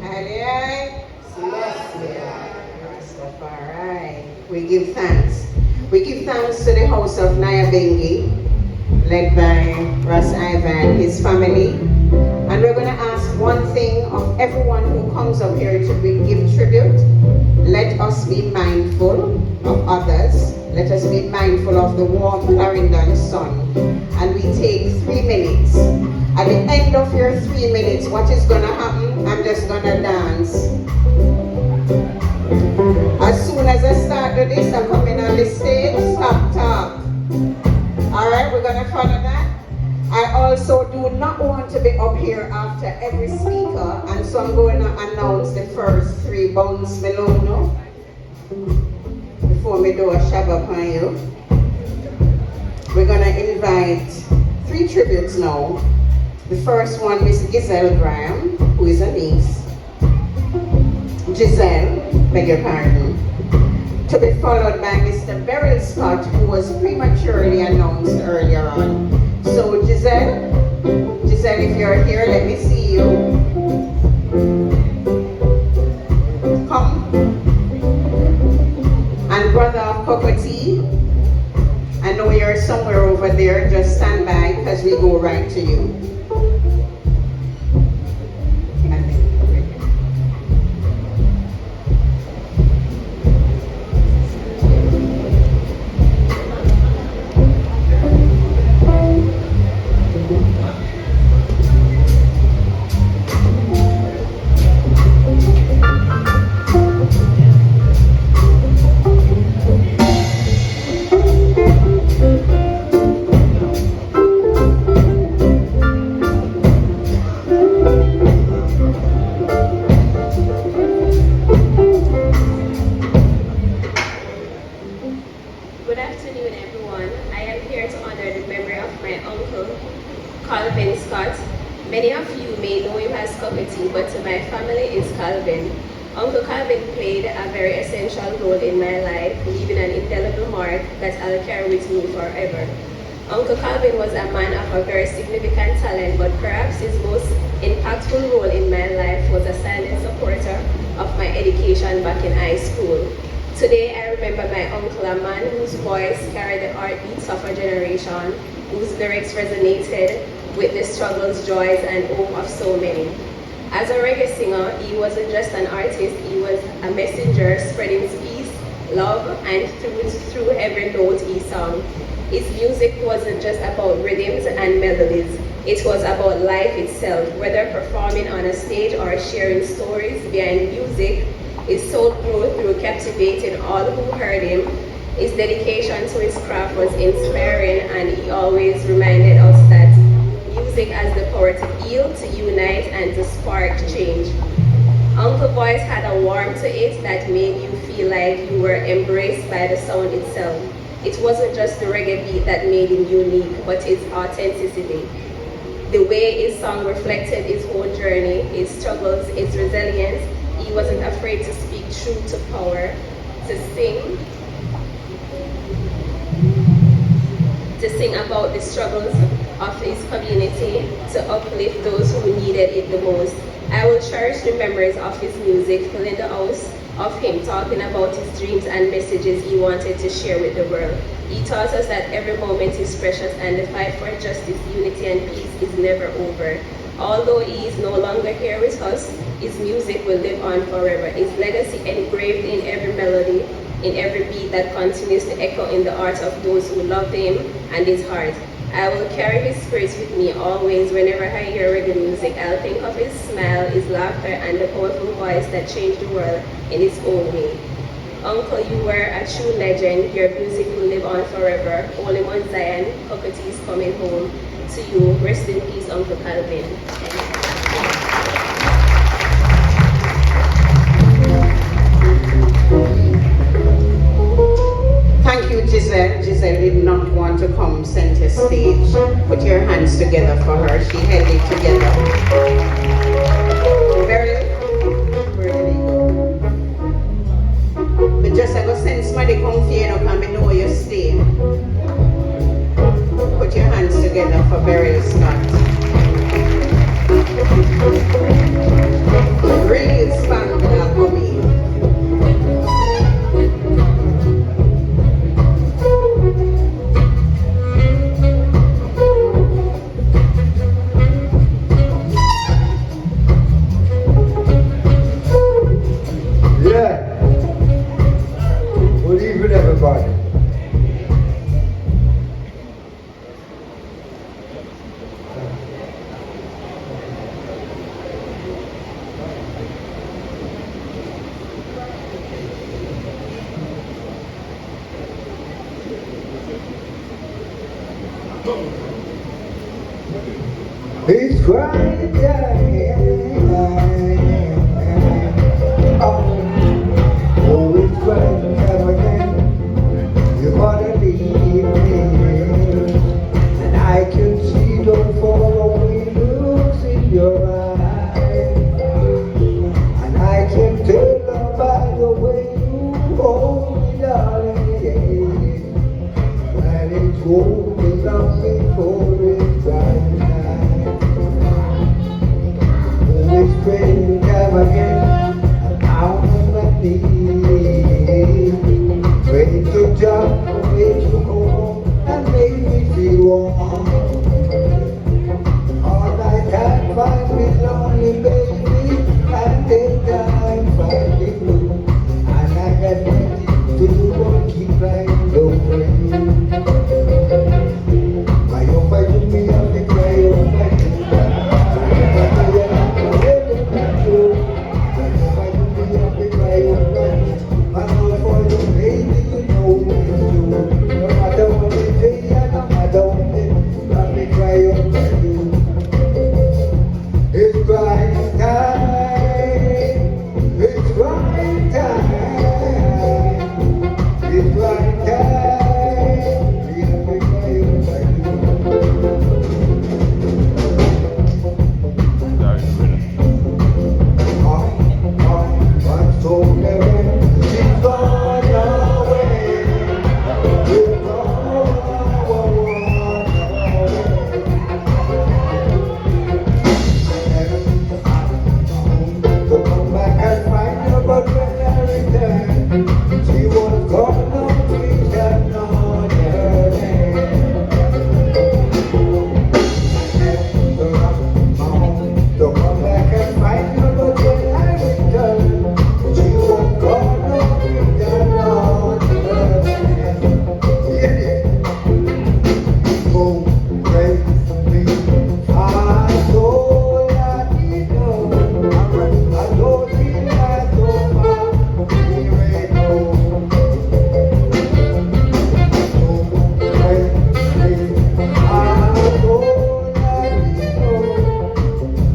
Hallelujah. Rastafari. We give thanks. We give thanks to the house of Nyabengi, led by Ras Ivan, his family. And we're going to ask one thing of everyone who comes up here to give tribute. Let us be mindful of others. Let us be mindful of the warm Clarendon sun. And we take 3 minutes. At the end of your 3 minutes, what is going to happen? I'm just going to dance. As soon as I start to this, I come in on the stage, stop talk. Alright, we're going to follow that. I also do not want to be up here after every speaker, and so I'm going to announce the first 3 bounce Melono before we do a shabba on you. We're going to invite 3 tributes now. The first one, Miss Giselle Graham, who is a niece. Giselle, beg your pardon. To be followed by Mr. Beryl Scott, who was prematurely announced earlier on. So Giselle, if you're here, let me see you. Come. And brother of Cocotee, I know you're somewhere over there, just stand by because we go right to you. Uncle Calvin was a man of a very significant talent, but perhaps his most impactful role in my life was a silent supporter of my education back in high school. Today, I remember my uncle, a man whose voice carried the heartbeats of a generation, whose lyrics resonated with the struggles, joys, and hope of so many. As a reggae singer, he wasn't just an artist, he was a messenger spreading peace, love, and through every note he sang. His music wasn't just about rhythms and melodies. It was about life itself, whether performing on a stage or sharing stories behind music. His soul grew through captivating all who heard him. His dedication to his craft was inspiring, and he always reminded us that music has the power to heal, to unite, and to spark change. Uncle's voice had a warmth to it that made you feel like you were embraced by the sound itself. It wasn't just the reggae beat that made him unique, but its authenticity. The way his song reflected his own journey, his struggles, his resilience. He wasn't afraid to speak truth to power, to sing about the struggles of his community, to uplift those who needed it the most. I will cherish the memories of his music, filling the house of him talking about his dreams and messages he wanted to share with the world. He taught us that every moment is precious and the fight for justice, unity, and peace is never over. Although he is no longer here with us, his music will live on forever. His legacy engraved in every melody, in every beat that continues to echo in the hearts of those who loved him and his heart. I will carry his spirits with me always. Whenever I hear reggae music, I'll think of his smile, his laughter, and the powerful voice that changed the world in its own way. Uncle, you were a true legend. Your music will live on forever. Only one Zion, Cocotee is coming home. To you, rest in peace, Uncle Calvin. Thank you, Giselle. Giselle did not want to come center stage. Put your hands together for her. She held it together. Very, really good. But just I go send somebody come for you and I know you stay. Put your hands together for Beryl Scott. It's crying time. Oh, it's crying time again. You're gonna leave me. And I can see the following looks in your eyes. And I can tell by the way you hold me, darling. When it's rolling up before it's right time. Oh, it's spring time again. I'm down on my knees. Praying to God for me to come home and make me feel warm. All I can find is lonely baby, and then I'm finding blue. And I got nothing to do but keep crying, don't rain. Cry up, I do me up, I cry up, I do. I know for you, baby, you know it's true. No matter what they say, and no matter what they do, let me cry up for you. It's crying time. It's crying time. It's crying time. Let me cry up for you. What's so never? She's gone away. She's gone away. To come back and find her, but when I return, she was gone, no trees and no journey. To come back and find her, but when I return, she was gone, no trees and no journey. Oh, praise me, I told I did know. I told him I told my hero. Oh, praise me, I told I did know.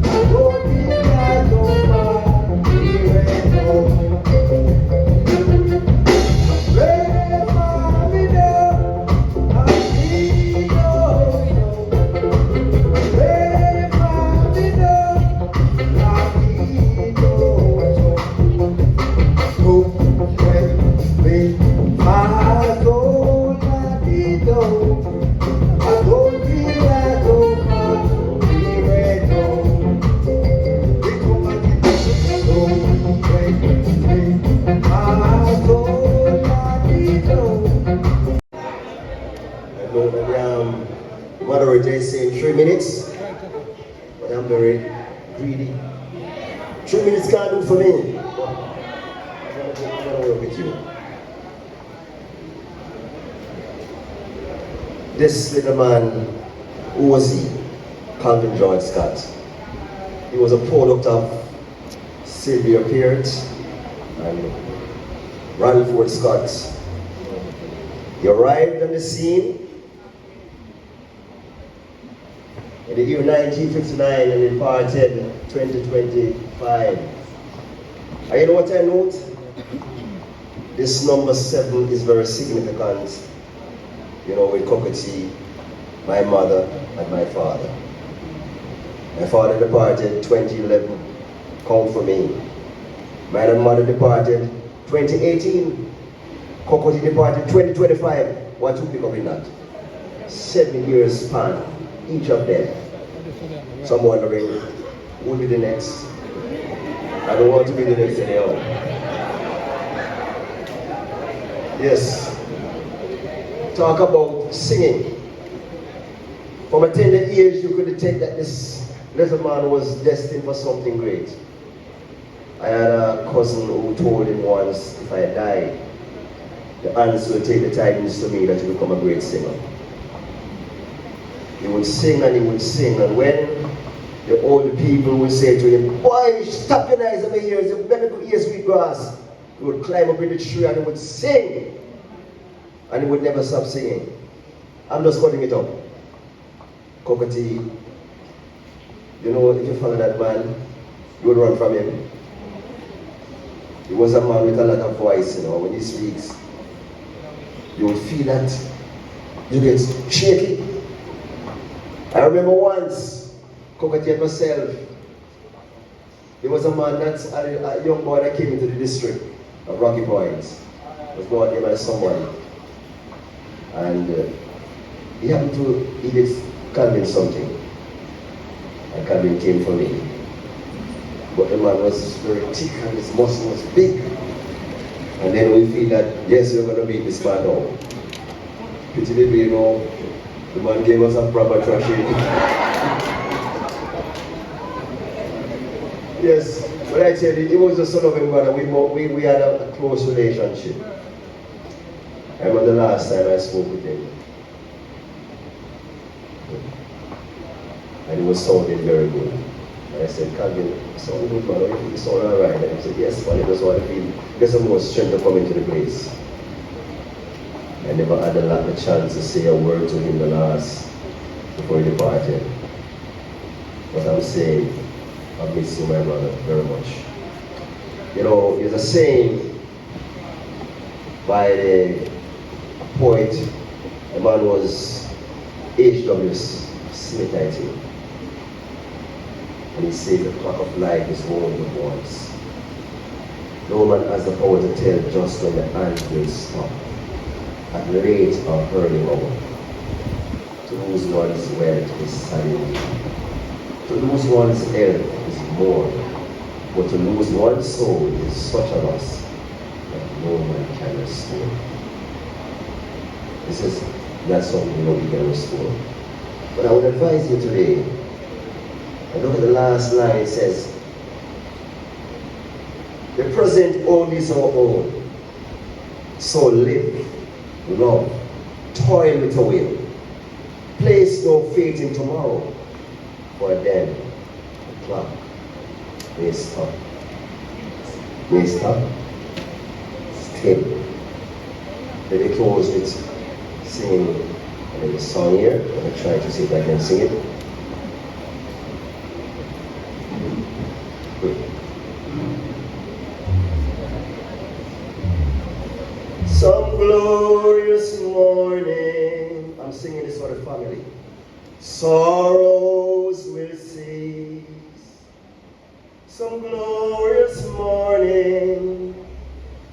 I told him I told my hero. Praise mommy now, I need no. Praise mommy now, I need no. Oh, praise me, I told I did know. I told him I told my hero. Oh, praise me, I told I did know. I know that the moderator is saying 3 minutes, but I'm very greedy. 3 minutes can't do for me. I'm gonna work with you. This little man, who was he? Calvin George Scott. He was a product of Sylvia Peart and Ranford Scott. He arrived on the scene in the year 1959 and departed 2025. And you know what I note? This number 7 is very significant, you know, with Kokoti, my mother and my father. My father departed 2011, come for me. My mother departed 2018. Kokoti departed 2025. What took me in that? 7 years span, each of them. So I'm wondering, who will be the next? I don't want to be the next anyhow. Yes. Talk about singing. From a tender age, you could detect that this little man was destined for something great. I had a cousin who told him once, if I die, the answer will take the tidings to me that you become a great singer. He would sing and he would sing, and when the older people would say to him, "Boy, stop your eyes on my ears, you better go ear sweet grass," he would climb up in the tree and he would sing, and he would never stop singing. I'm just cutting it up. Kokoti You know, if you follow that man, you would run from him. He was a man with a lot of voice, you know, when he speaks. You will feel that you get shaky. I remember once, cockatied myself. There was a man a young boy that came into the district of Rocky Point. Was brought here by someone. And he happened to eat Calvin something. And Calvin came for me. But the man was very thick and his muscle was big. And then we feel that, yes, we're going to beat this man now. Pity baby, you know, the man gave us a proper thrashing. Yes, but I tell you, he was the son of a brother. We had a close relationship. I remember the last time I spoke with him. And he was sounding very good. And I said, Calvin, you sound good, man. You sound all right. And he said, yes, man, he just want to feel, get some more strength to come into the place. I never had the chance to say a word to him before he departed. But I'm saying, I miss you, my brother, very much. You know, there's a saying by the poet, the man was H.W. Smith, I think. And he says the clock of life is only once. No man has the power to tell just when the hand will stop, at late or early hour. To lose one's wealth is saddening. To lose one's health is more. But to lose one's soul is such a loss that no man can restore. This is not something nobody can restore. But I would advise you today, and look at the last line, it says, the present only is our own. So live, love, toil with a will. Place no faith in tomorrow, for then the clock may stop. May stop. Still. Let me close with singing a little song here. I'm going to try to see if I can sing it. Some glorious morning, I'm singing this for the family. Sorrows will cease. Some glorious morning,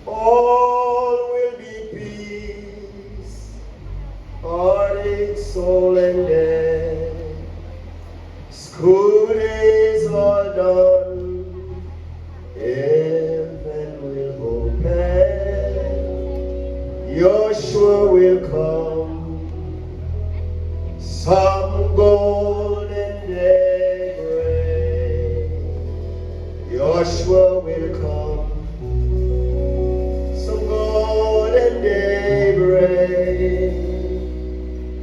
all will be peace. Heartache, soul, and death. School days are done. Heaven will open. Joshua will come. Some golden daybreak. Joshua will come. Some golden daybreak.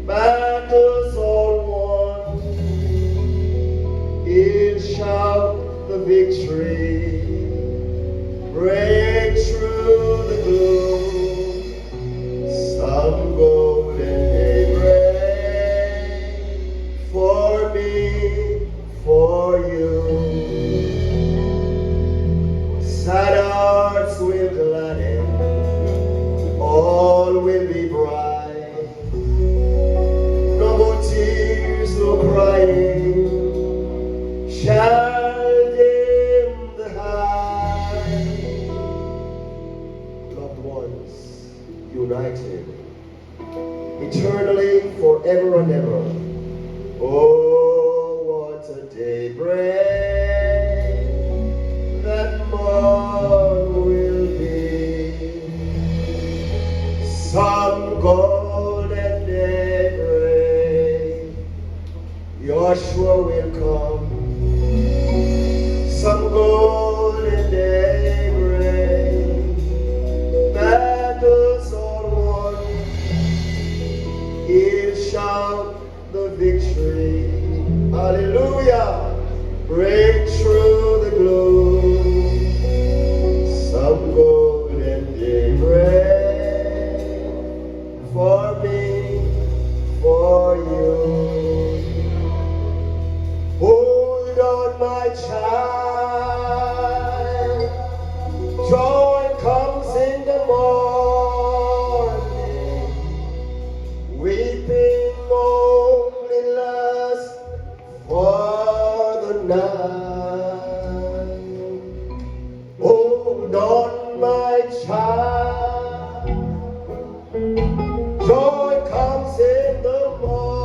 Battles all won. He'll shout the victory. Break through the gloom. Some golden daybreak for me, for you. Sad hearts will gladden, all will be bright. No more tears, no crying, shall dim the high. Loved ones, united, eternally, forever and ever. Oh, what a daybreak that morn will be. Some golden daybreak, Joshua will come. Some golden daybreak, battles all won. He'll shout the victory. Hallelujah. Break through the gloom. Some golden daybreak for me, for you. Hold dawn, my child. Joy comes in the morning. Weeping only lasts for the night. Hold on, my child. Joy comes in the morning.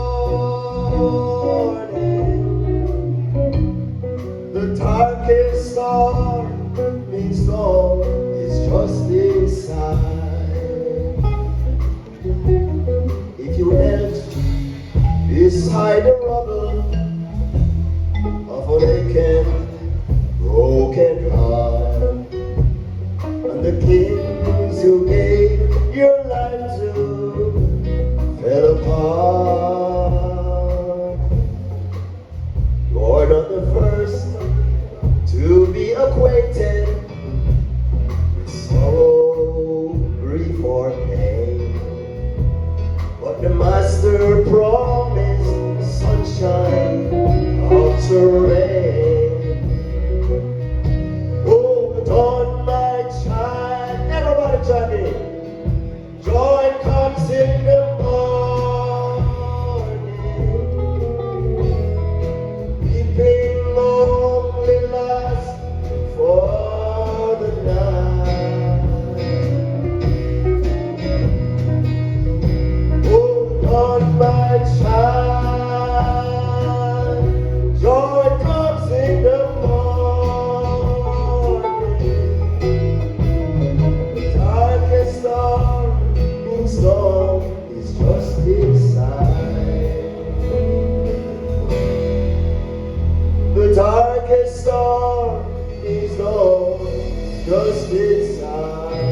The darkest stormy storm is just inside. If you knelt beside the rubble of an aching, broken heart, and the kings you gave your life to fell apart, you're not the first to be acquainted with sorrow, grief, or pain. But the Master promised sunshine after rain. Hold on, my child. Everybody join in. Joy comes in the morning. Weeping only lasts for the night. Hold on, my child. Joy comes in the morning. The darkest storm is just inside. The darkest storm is just inside.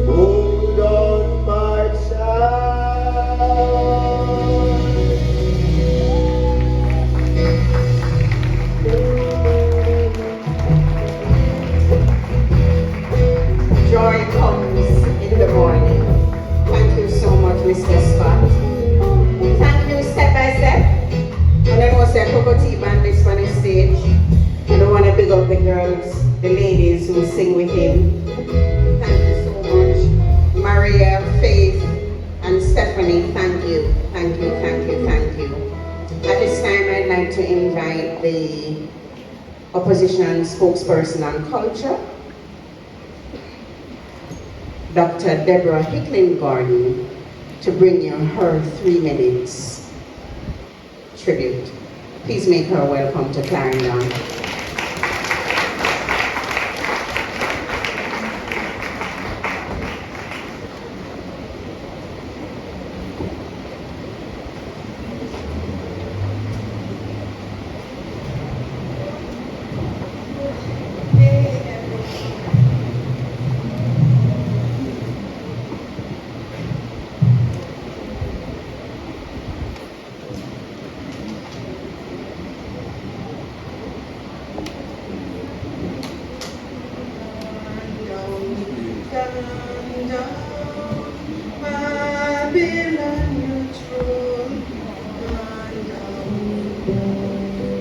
Hold on, my child. Joy comes in the morning. Thank you so much, Mr. Scott. Thank you, Step by Step. And then was a Cocoa Tea Band this on the stage. And I want to big up the girls, the ladies who sing with him. Thank you so much. Maria, Faith, and Stephanie, thank you. Thank you, thank you, thank you. At this time, I'd like to invite the opposition spokesperson on culture, Dr. Deborah Hicklin Gordon, to bring you her 3 minutes tribute. Please make her welcome to Clarendon.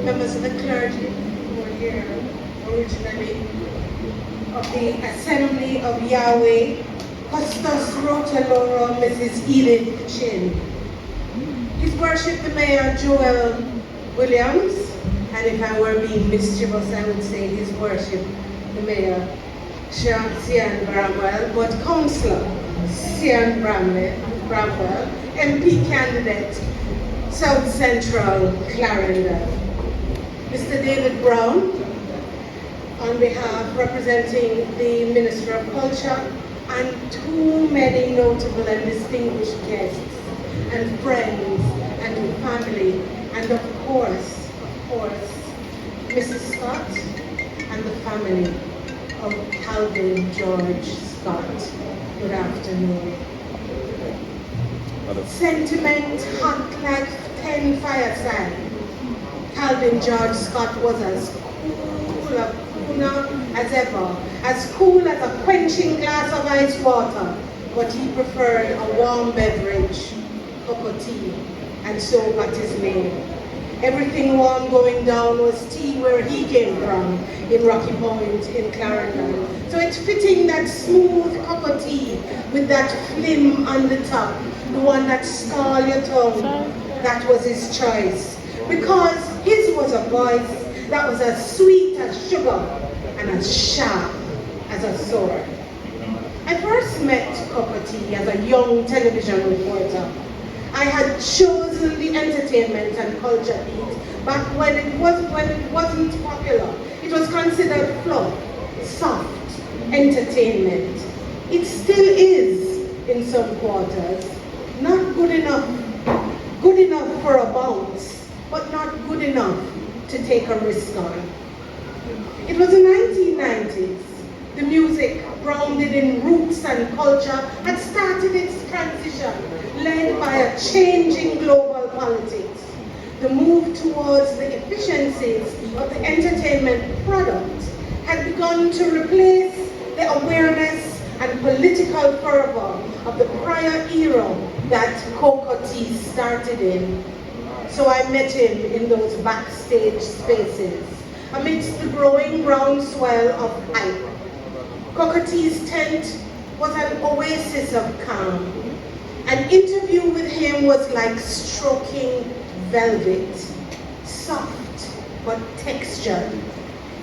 Members of the clergy who are here originally of the Assembly of Yahweh, Custos Rotaloro, Mrs. Edith Chin. His Worship the Mayor Joel Williams, and if I were being mischievous, I would say His Worship the Mayor Sian Bramwell, but Councillor Sian Bramwell, MP candidate, South Central Clarendon. Mr. David Brown, on behalf representing the Minister of Culture, and too many notable and distinguished guests and friends and family, and of course, Mrs. Scott and the family of Calvin George Scott. Good afternoon. Sentiment hot like 10 fireside. Calvin George Scott was as cool as ever, as cool as a quenching glass of ice water, but he preferred a warm beverage, cocoa tea, and so got his name. Everything warm going down was tea where he came from, in Rocky Point, in Clarendon. So it's fitting that smooth cup of tea with that phlegm on the top, the one that scald your tongue, that was his choice. Because his was a voice that was as sweet as sugar and as sharp as a sword. I first met Cup of Tea as a young television reporter. I had chosen the entertainment and culture beat back when it wasn't popular. It was considered fluff, soft entertainment. It still is in some quarters. Not good enough for a bounce, but not good enough to take a risk on. It was the 1990s. The music, grounded in roots and culture, had started its transition, led by a changing global politics. The move towards the efficiencies of the entertainment product had begun to replace the awareness and political fervor of the prior era that Cocoa Tea started in. So I met him in those backstage spaces, amidst the growing groundswell of hype. Cocoa Tea's tent was an oasis of calm. An interview with him was like stroking velvet, soft but textured.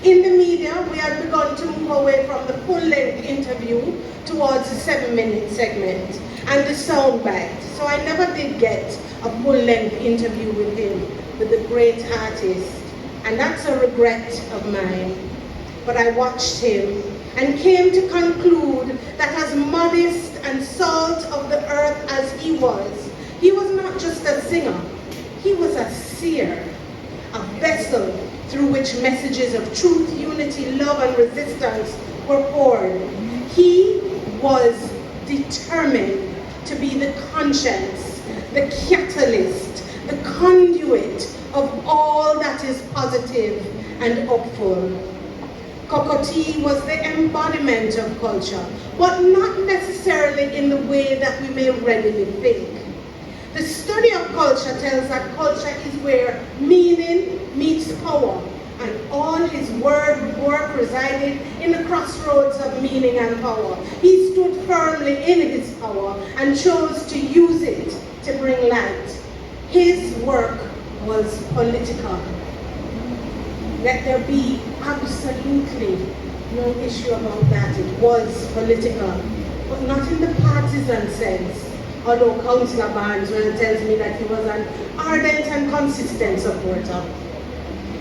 In the media, we had begun to move away from the full-length interview towards a 7-minute segment and the soundbite. So I never did get a full-length interview with him, with the great artist, and that's a regret of mine. But I watched him and came to conclude that as modest and salt of the earth as he was not just a singer, he was a seer, a vessel through which messages of truth, unity, love, and resistance were poured. He was determined to be the conscience, the catalyst, the conduit of all that is positive and hopeful. Cocoa Tea was the embodiment of culture, but not necessarily in the way that we may readily think. The study of culture tells that culture is where meaning meets power, and all his work resided in the crossroads of meaning and power. He stood firmly in his power and chose to use it to bring light. His work was political. Let there be absolutely no issue about that. It was political, but not in the partisan sense. Although Councillor Barnes tells me that he was an ardent and consistent supporter.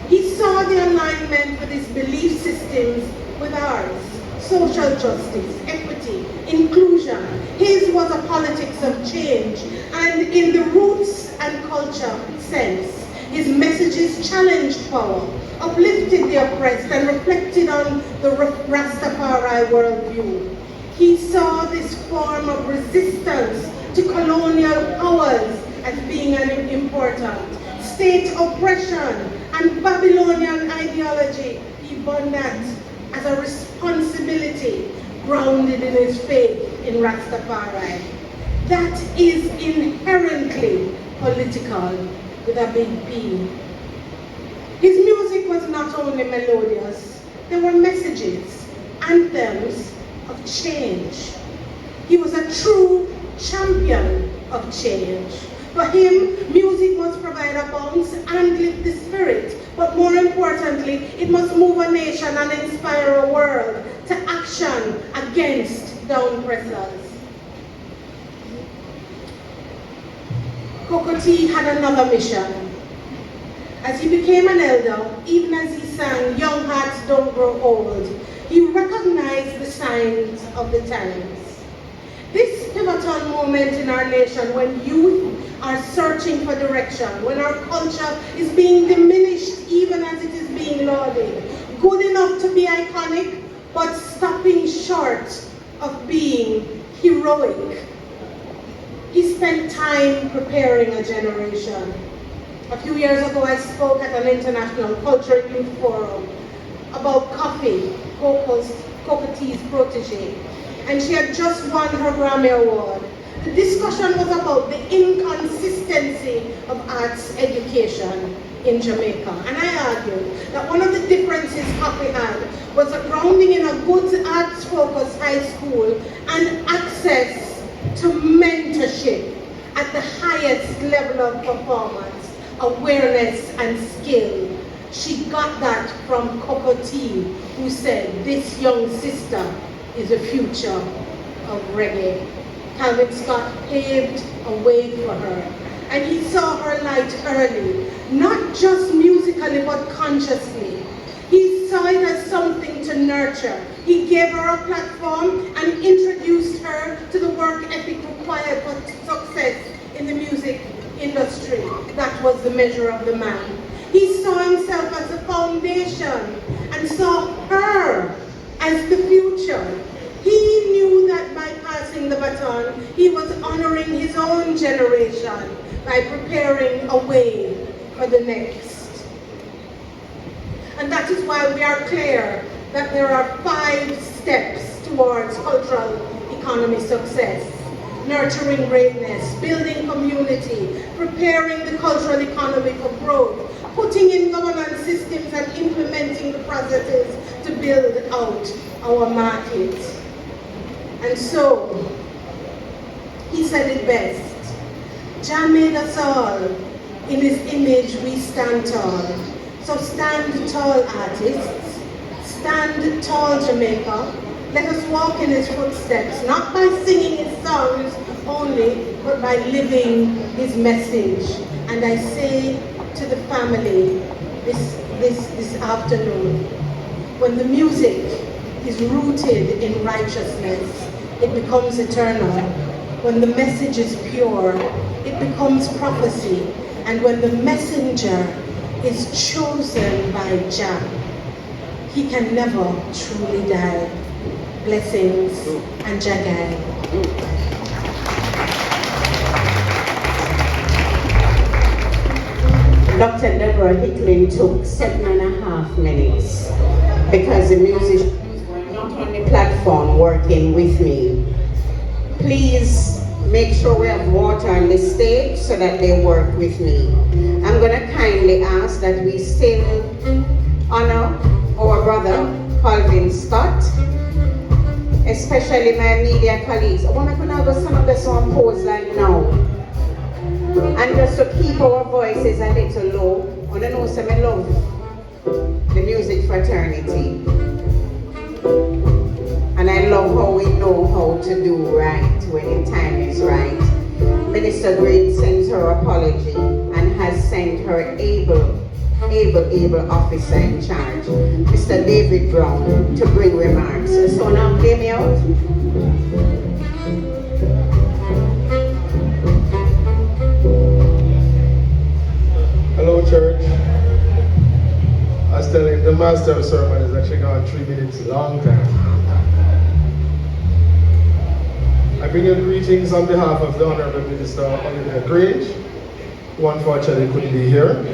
He saw the alignment with his belief systems with ours. Social justice, equity, inclusion. His was a politics of change, and in the roots and culture sense, his messages challenged power, uplifted the oppressed, and reflected on the Rastafari worldview. He saw this form of resistance to colonial powers as being an important state oppression and Babylonian ideology. He born that as a responsibility grounded in his faith in Rastafari. That is inherently political with a big P. His music was not only melodious, there were messages, anthems of change. He was a true champion of change. For him, music must provide a bounce and lift the spirit, but more importantly, it must move a nation and inspire a world to action against down pressers. Cocoa Tea had another mission. As he became an elder, even as he sang "Young Hearts Don't Grow Old," he recognized the signs of the times. This pivotal moment in our nation when youth are searching for direction, when our culture is being diminished even as it is being lauded, good enough to be iconic, but stopping short of being heroic. He spent time preparing a generation. A few years ago, I spoke at an international cultural youth forum about coffee, Cocoa Tea's protege, and she had just won her Grammy Award. The discussion was about the inconsistency of arts education. in Jamaica. And I argue that one of the differences Coffee had was a grounding in a good arts-focused high school and access to mentorship at the highest level of performance, awareness and skill. She got that from Coco T, who said, this young sister is the future of reggae. Calvin Scott paved a way for her. And he saw her light early, not just musically, but consciously. He saw it as something to nurture. He gave her a platform and introduced her to the work ethic required for success in the music industry. That was the measure of the man. He saw himself as a foundation and saw her as the future. He knew that by passing the baton, he was honoring his own generation by preparing a way for the next. And that is why we are clear that there are 5 steps towards cultural economy success. Nurturing greatness, building community, preparing the cultural economy for growth, putting in governance systems and implementing the processes to build out our market. And so, he said it best. Jah made us all. In his image we stand tall. So stand tall, artists. Stand tall, Jamaica. Let us walk in his footsteps, not by singing his songs only, but by living his message. And I say to the family this afternoon, when the music is rooted in righteousness, it becomes eternal. When the message is pure, it becomes prophecy. And when the messenger is chosen by Jah, he can never truly die. Blessings and Jagai. Dr. Deborah Hicklin took 7.5 minutes because the musicians were not on the platform working with me. Please make sure we have water on the stage so that they work with me. I'm going to kindly ask that we still honor our brother Calvin Scott, especially my media colleagues. I want to go some of the song pose like now. And just to keep our voices a little low, I don't know some I love the music fraternity. And I love how we know how to do right when the time is right. Minister Green sends her apology and has sent her able officer in charge, Mr. David Brown, to bring remarks. So now play me out. Hello, church. I was telling the master of the sermon is actually gone 3 minutes, long time. I bring you greetings on behalf of the Honorable Minister Oliver Grange, who unfortunately couldn't be here.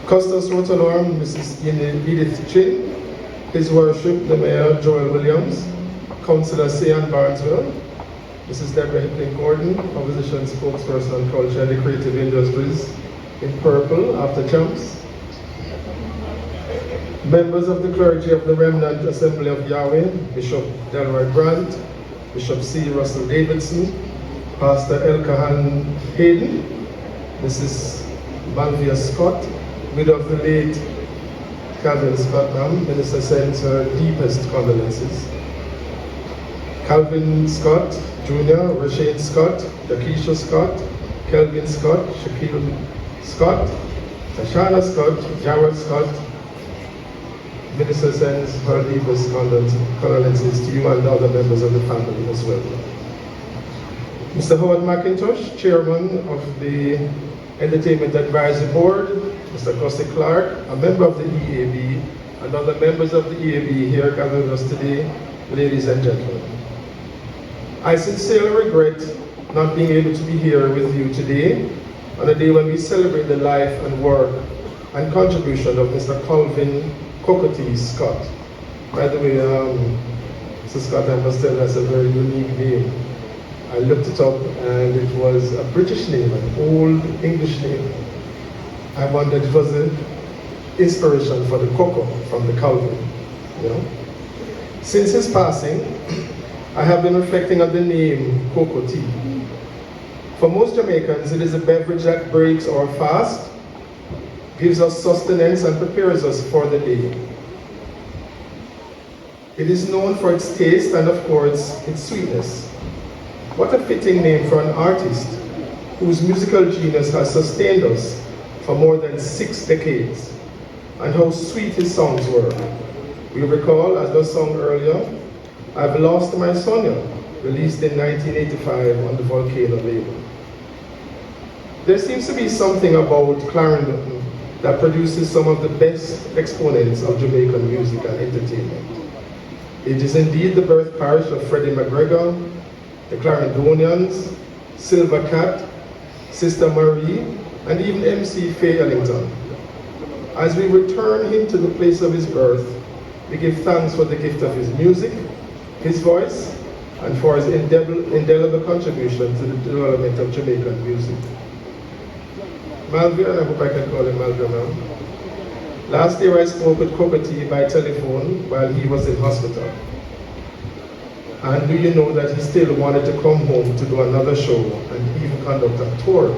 Custos Rotonorm, Mrs. Edith Chin, His Worship the Mayor Joel Williams, Councillor Sian Barnesville, Mrs. Deborah Hicklin Gordon, Opposition Spokesperson on Culture and the Creative Industries, in purple, after champs. Members of the clergy of the Remnant Assembly of Yahweh, Bishop Delroy Brandt, Bishop C. Russell Davidson, Pastor Elkahan Hayden, Mrs. Malvia Scott, widow of the late Calvin Scott, Minister sends her deepest condolences. Calvin Scott Jr., Rashane Scott, Dakisha Scott, Kelvin Scott, Shaquille Scott, Tashana Scott, Jared Scott. Minister sends her deepest condolences to you and the other members of the family as well. Mr. Howard McIntosh, Chairman of the Entertainment Advisory Board, Mr. Gussie Clark, a member of the EAB, and other members of the EAB here gathered with us today, ladies and gentlemen. I sincerely regret not being able to be here with you today on a day when we celebrate the life and work and contribution of Mr. Calvin Cocotee Scott. By the way, Mr. Scott, I must tell you that's a very unique name. I looked it up and it was a British name, an old English name. I wondered if it was the inspiration for the cocoa from the Calvin, you know. Since his passing, I have been reflecting on the name cocoa tea. For most Jamaicans, it is a beverage that breaks our fast, gives us sustenance and prepares us for the day. It is known for its taste and of course, its sweetness. What a fitting name for an artist whose musical genius has sustained us for more than 6 decades, and how sweet his songs were. We recall, as was sung earlier, I've Lost My Sonia, released in 1985 on the Volcano label. There seems to be something about Clarendon that produces some of the best exponents of Jamaican music and entertainment. It is indeed the birth parish of Freddie McGregor, the Clarendonians, Silver Cat, Sister Marie, and even MC Faye Ellington. As we return him to the place of his birth, we give thanks for the gift of his music, his voice, and for his indelible contribution to the development of Jamaican music. Malvia, and I hope I can call him Malvia now. Last year I spoke with Cocoa Tea by telephone while he was in hospital. And do you know that he still wanted to come home to do another show and even conduct a tour?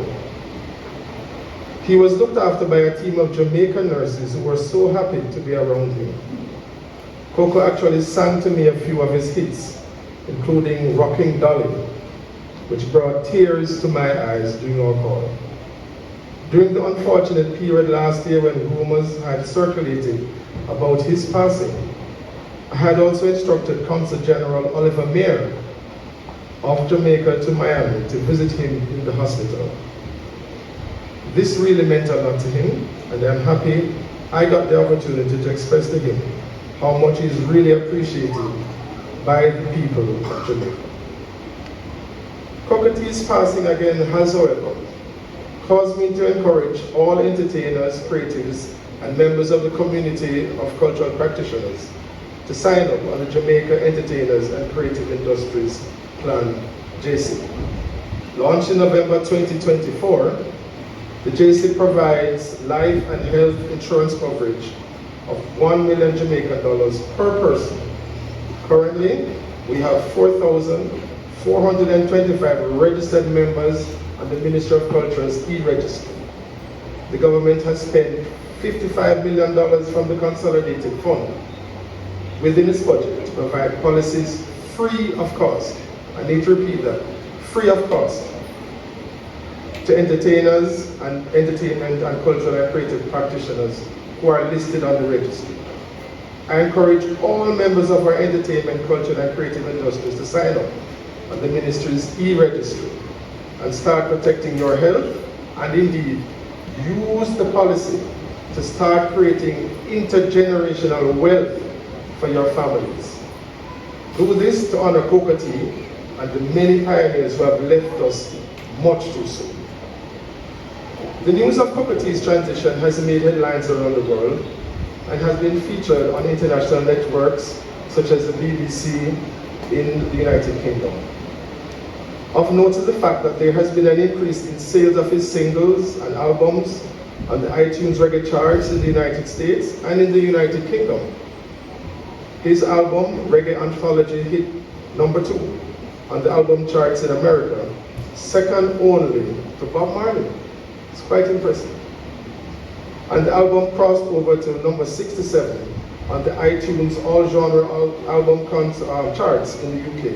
He was looked after by a team of Jamaican nurses who were so happy to be around him. Coco actually sang to me a few of his hits, including Rocking Dolly, which brought tears to my eyes during our call. During the unfortunate period last year when rumors had circulated about his passing, I had also instructed Consul General Oliver Mayer of Jamaica to Miami to visit him in the hospital. This really meant a lot to him, and I'm happy I got the opportunity to express to him how much he's really appreciated by the people of Jamaica. Cocoa Tea's passing again has, however, caused me to encourage all entertainers, creatives, and members of the community of cultural practitioners to sign up on the Jamaica Entertainers and Creative Industries Plan, JCIP. Launched in November 2024, the JCIP provides life and health insurance coverage of $1 million Jamaican dollars per person. Currently, we have 4,425 registered members on the Ministry of Culture's e-registry. The government has spent $55 million from the consolidated fund within its budget to provide policies free of cost. I need to repeat that, free of cost, to entertainers and entertainment and cultural and creative practitioners who are listed on the registry. I encourage all members of our entertainment, cultural and creative industries to sign up on the ministry's e-registry and start protecting your health, and indeed use the policy to start creating intergenerational wealth for your families. Do this to honor Cocoa Tea and the many pioneers who have left us much too soon. The news of Cocoa Tea's transition has made headlines around the world and has been featured on international networks such as the BBC in the United Kingdom. Of note is the fact that there has been an increase in sales of his singles and albums on the iTunes reggae charts in the United States and in the United Kingdom. His album, Reggae Anthology, hit #2 on the album charts in America, second only to Bob Marley. It's quite impressive. And the album crossed over to #67 on the iTunes all-genre album charts in the UK.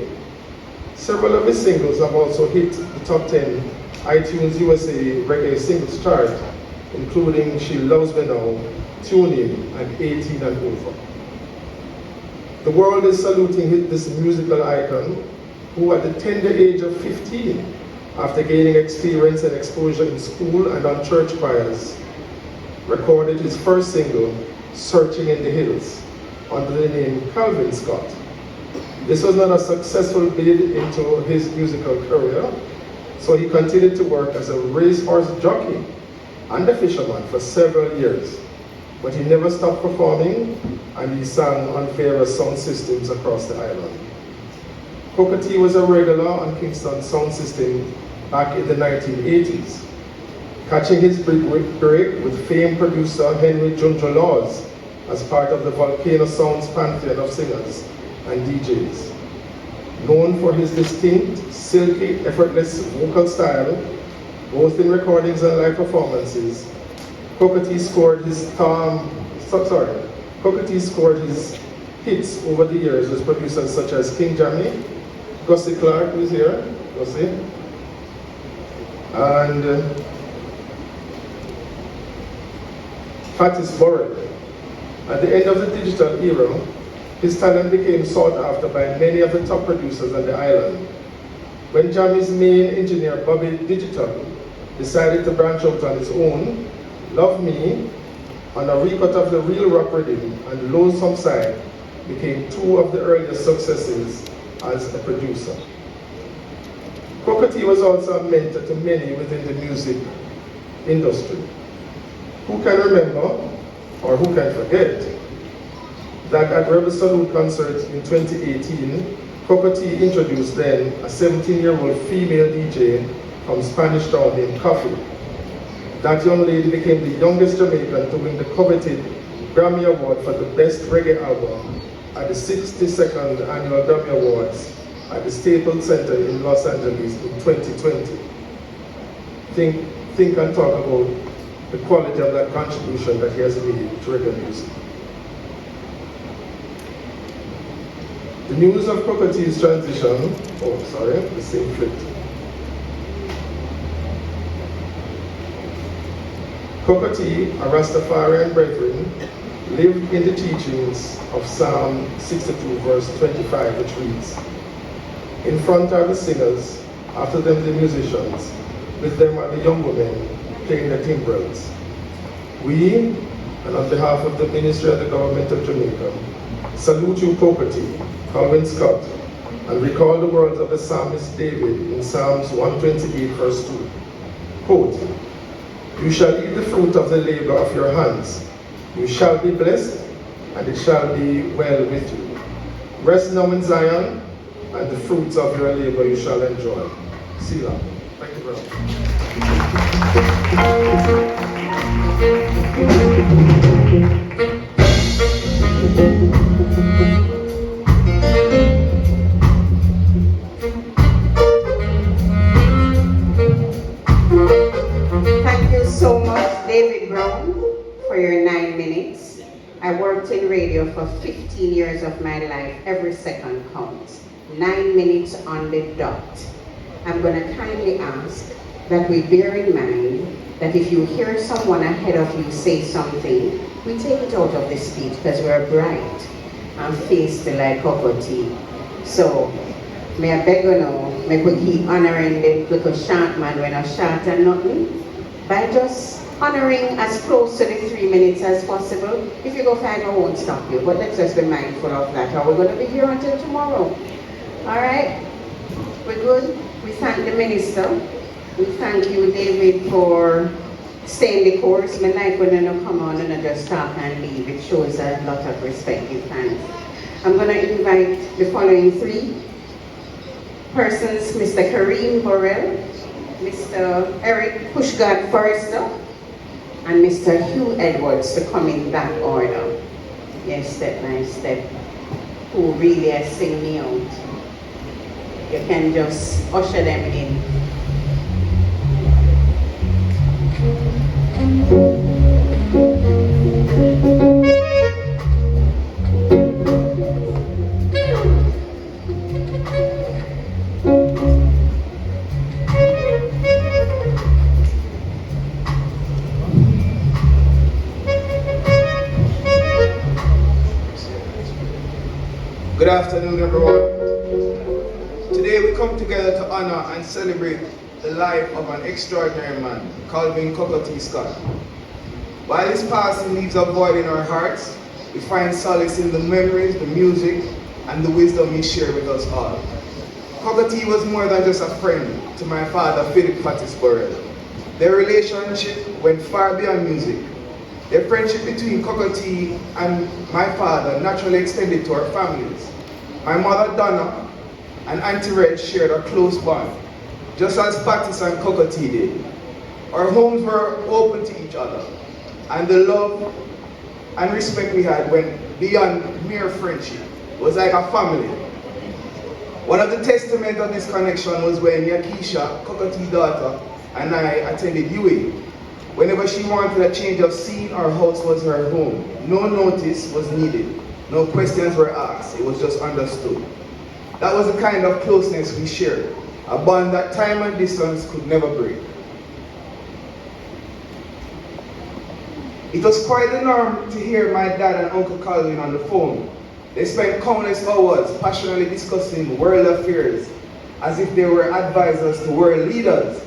Several of his singles have also hit the top 10 iTunes USA reggae singles chart, including She Loves Me Now, Tune In, and 18 and Over. The world is saluting this musical icon who at the tender age of 15, after gaining experience and exposure in school and on church choirs, recorded his first single, Searching in the Hills, under the name Calvin Scott. This was not a successful bid into his musical career, so he continued to work as a racehorse jockey and a fisherman for several years. But he never stopped performing, and he sang on various sound systems across the island. Booker T was a regular on Kingston sound system back in the 1980s, catching his break with famed producer Henry Junjo Laws as part of the Volcano Sounds pantheon of singers and DJs. Known for his distinct, silky, effortless vocal style, both in recordings and live performances, Booker T scored his hits over the years with producers such as King Jammy, Gussie Clark, who's here, Gussie, and Fatis Burrell. At the end of the digital era, his talent became sought after by many of the top producers on the island. When Jammy's main engineer, Bobby Digital, decided to branch out on his own, Love Me, on a recut of the Real Rock Rhythm, and Lonesome Side became two of the earliest successes as a producer. Booker T was also a mentor to many within the music industry. Who can remember, or who can forget, that at Rebel Salute concert in 2018, Booker T introduced then a 17-year-old female DJ from Spanish Town named Coffee. That young lady became the youngest Jamaican to win the coveted Grammy Award for the Best Reggae Album at the 62nd Annual Grammy Awards at the Staples Center in Los Angeles in 2020. Think and talk about the quality of that contribution that he has made to reggae music. The news of Booker T's transition, the same flipped. Booker T, a Rastafarian brethren, lived in the teachings of Psalm 62 verse 25, which reads, "In front are the singers, after them the musicians, with them are the young women playing the timbrels." We, and on behalf of the Ministry of the Government of Jamaica, salute you, Booker T, Calvin Scott, and recall the words of the psalmist David in Psalms 128 verse 2. Quote, "You shall eat the fruit of the labor of your hands. You shall be blessed, and it shall be well with you. Rest now in Zion, and the fruits of your labor you shall enjoy." Selah. Thank you very Thank you so much, David Brown, for your 9 minutes. I worked in radio for 15 years of my life. Every second counts. 9 minutes on the dot. I'm going to kindly ask that we bear in mind that if you hear someone ahead of you say something, we take it out of the speech because we're bright and faced like Booker T. So, may I beg you now, may we keep honoring the little short man when I short and nothing, by just honoring as close to the 3 minutes as possible. If you go 5, I won't stop you, but let's just be mindful of that, or we're going to be here until tomorrow. All right? We're good? We thank the minister. We thank you, David, for staying the course. I like when you come on and just talk and leave. It shows a lot of respect and thanks. I'm going to invite the following 3 persons, Mr. Kareem Burrell, Mr. Eric Pushgod Forrester, and Mr. Hugh Edwards to come in that order. Yes, step by step. Who really has sing me out. You can just usher them in. Good afternoon, everyone. Today we come together to honor and celebrate the life of an extraordinary man, Calvin Booker T. Scott. While his passing leaves a void in our hearts, we find solace in the memories, the music, and the wisdom he shared with us all. Booker T was more than just a friend to my father, Philip Fatis Burrell. Their relationship went far beyond music. The friendship between Booker T and my father naturally extended to our families. My mother, Donna, and Auntie Red shared a close bond, just as Pattis and Cockatee did. Our homes were open to each other, and the love and respect we had went beyond mere friendship. It was like a family. One of the testaments of this connection was when Yakisha, Cockatee's daughter, and I attended UA. Whenever she wanted a change of scene, our house was her home. No notice was needed. No questions were asked. It was just understood. That was the kind of closeness we shared, a bond that time and distance could never break. It was quite the norm to hear my dad and Uncle Calvin on the phone. They spent countless hours passionately discussing world affairs as if they were advisors to world leaders.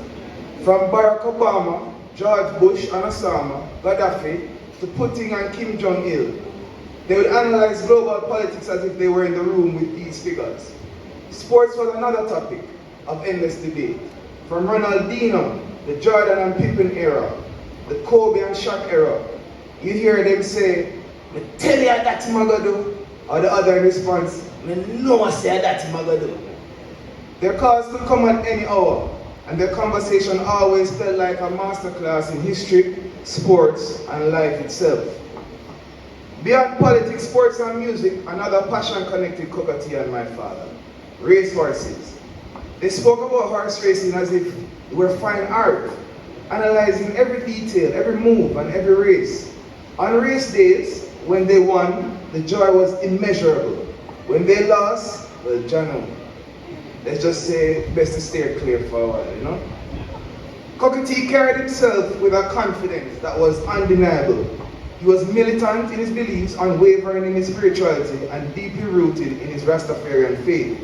From Barack Obama, George Bush and Osama, Gaddafi, to Putin and Kim Jong-il. They would analyze global politics as if they were in the room with these figures. Sports was another topic of endless debate. From Ronaldinho, the Jordan and Pippen era, the Kobe and Shaq era, you hear them say, "Me tell you that's Magado," or the other in response, "Me know I say that's Magado." Their calls could come at any hour, and their conversation always felt like a masterclass in history, sports, and life itself. Beyond politics, sports, and music, another passion connected Cockatee and my father: race horses. They spoke about horse racing as if it were fine art, analyzing every detail, every move, and every race. On race days, when they won, the joy was immeasurable. When they lost, well, Jano, let's just say best to steer clear for a while, you know? Cockatee carried himself with a confidence that was undeniable. He was militant in his beliefs, unwavering in his spirituality, and deeply rooted in his Rastafarian faith.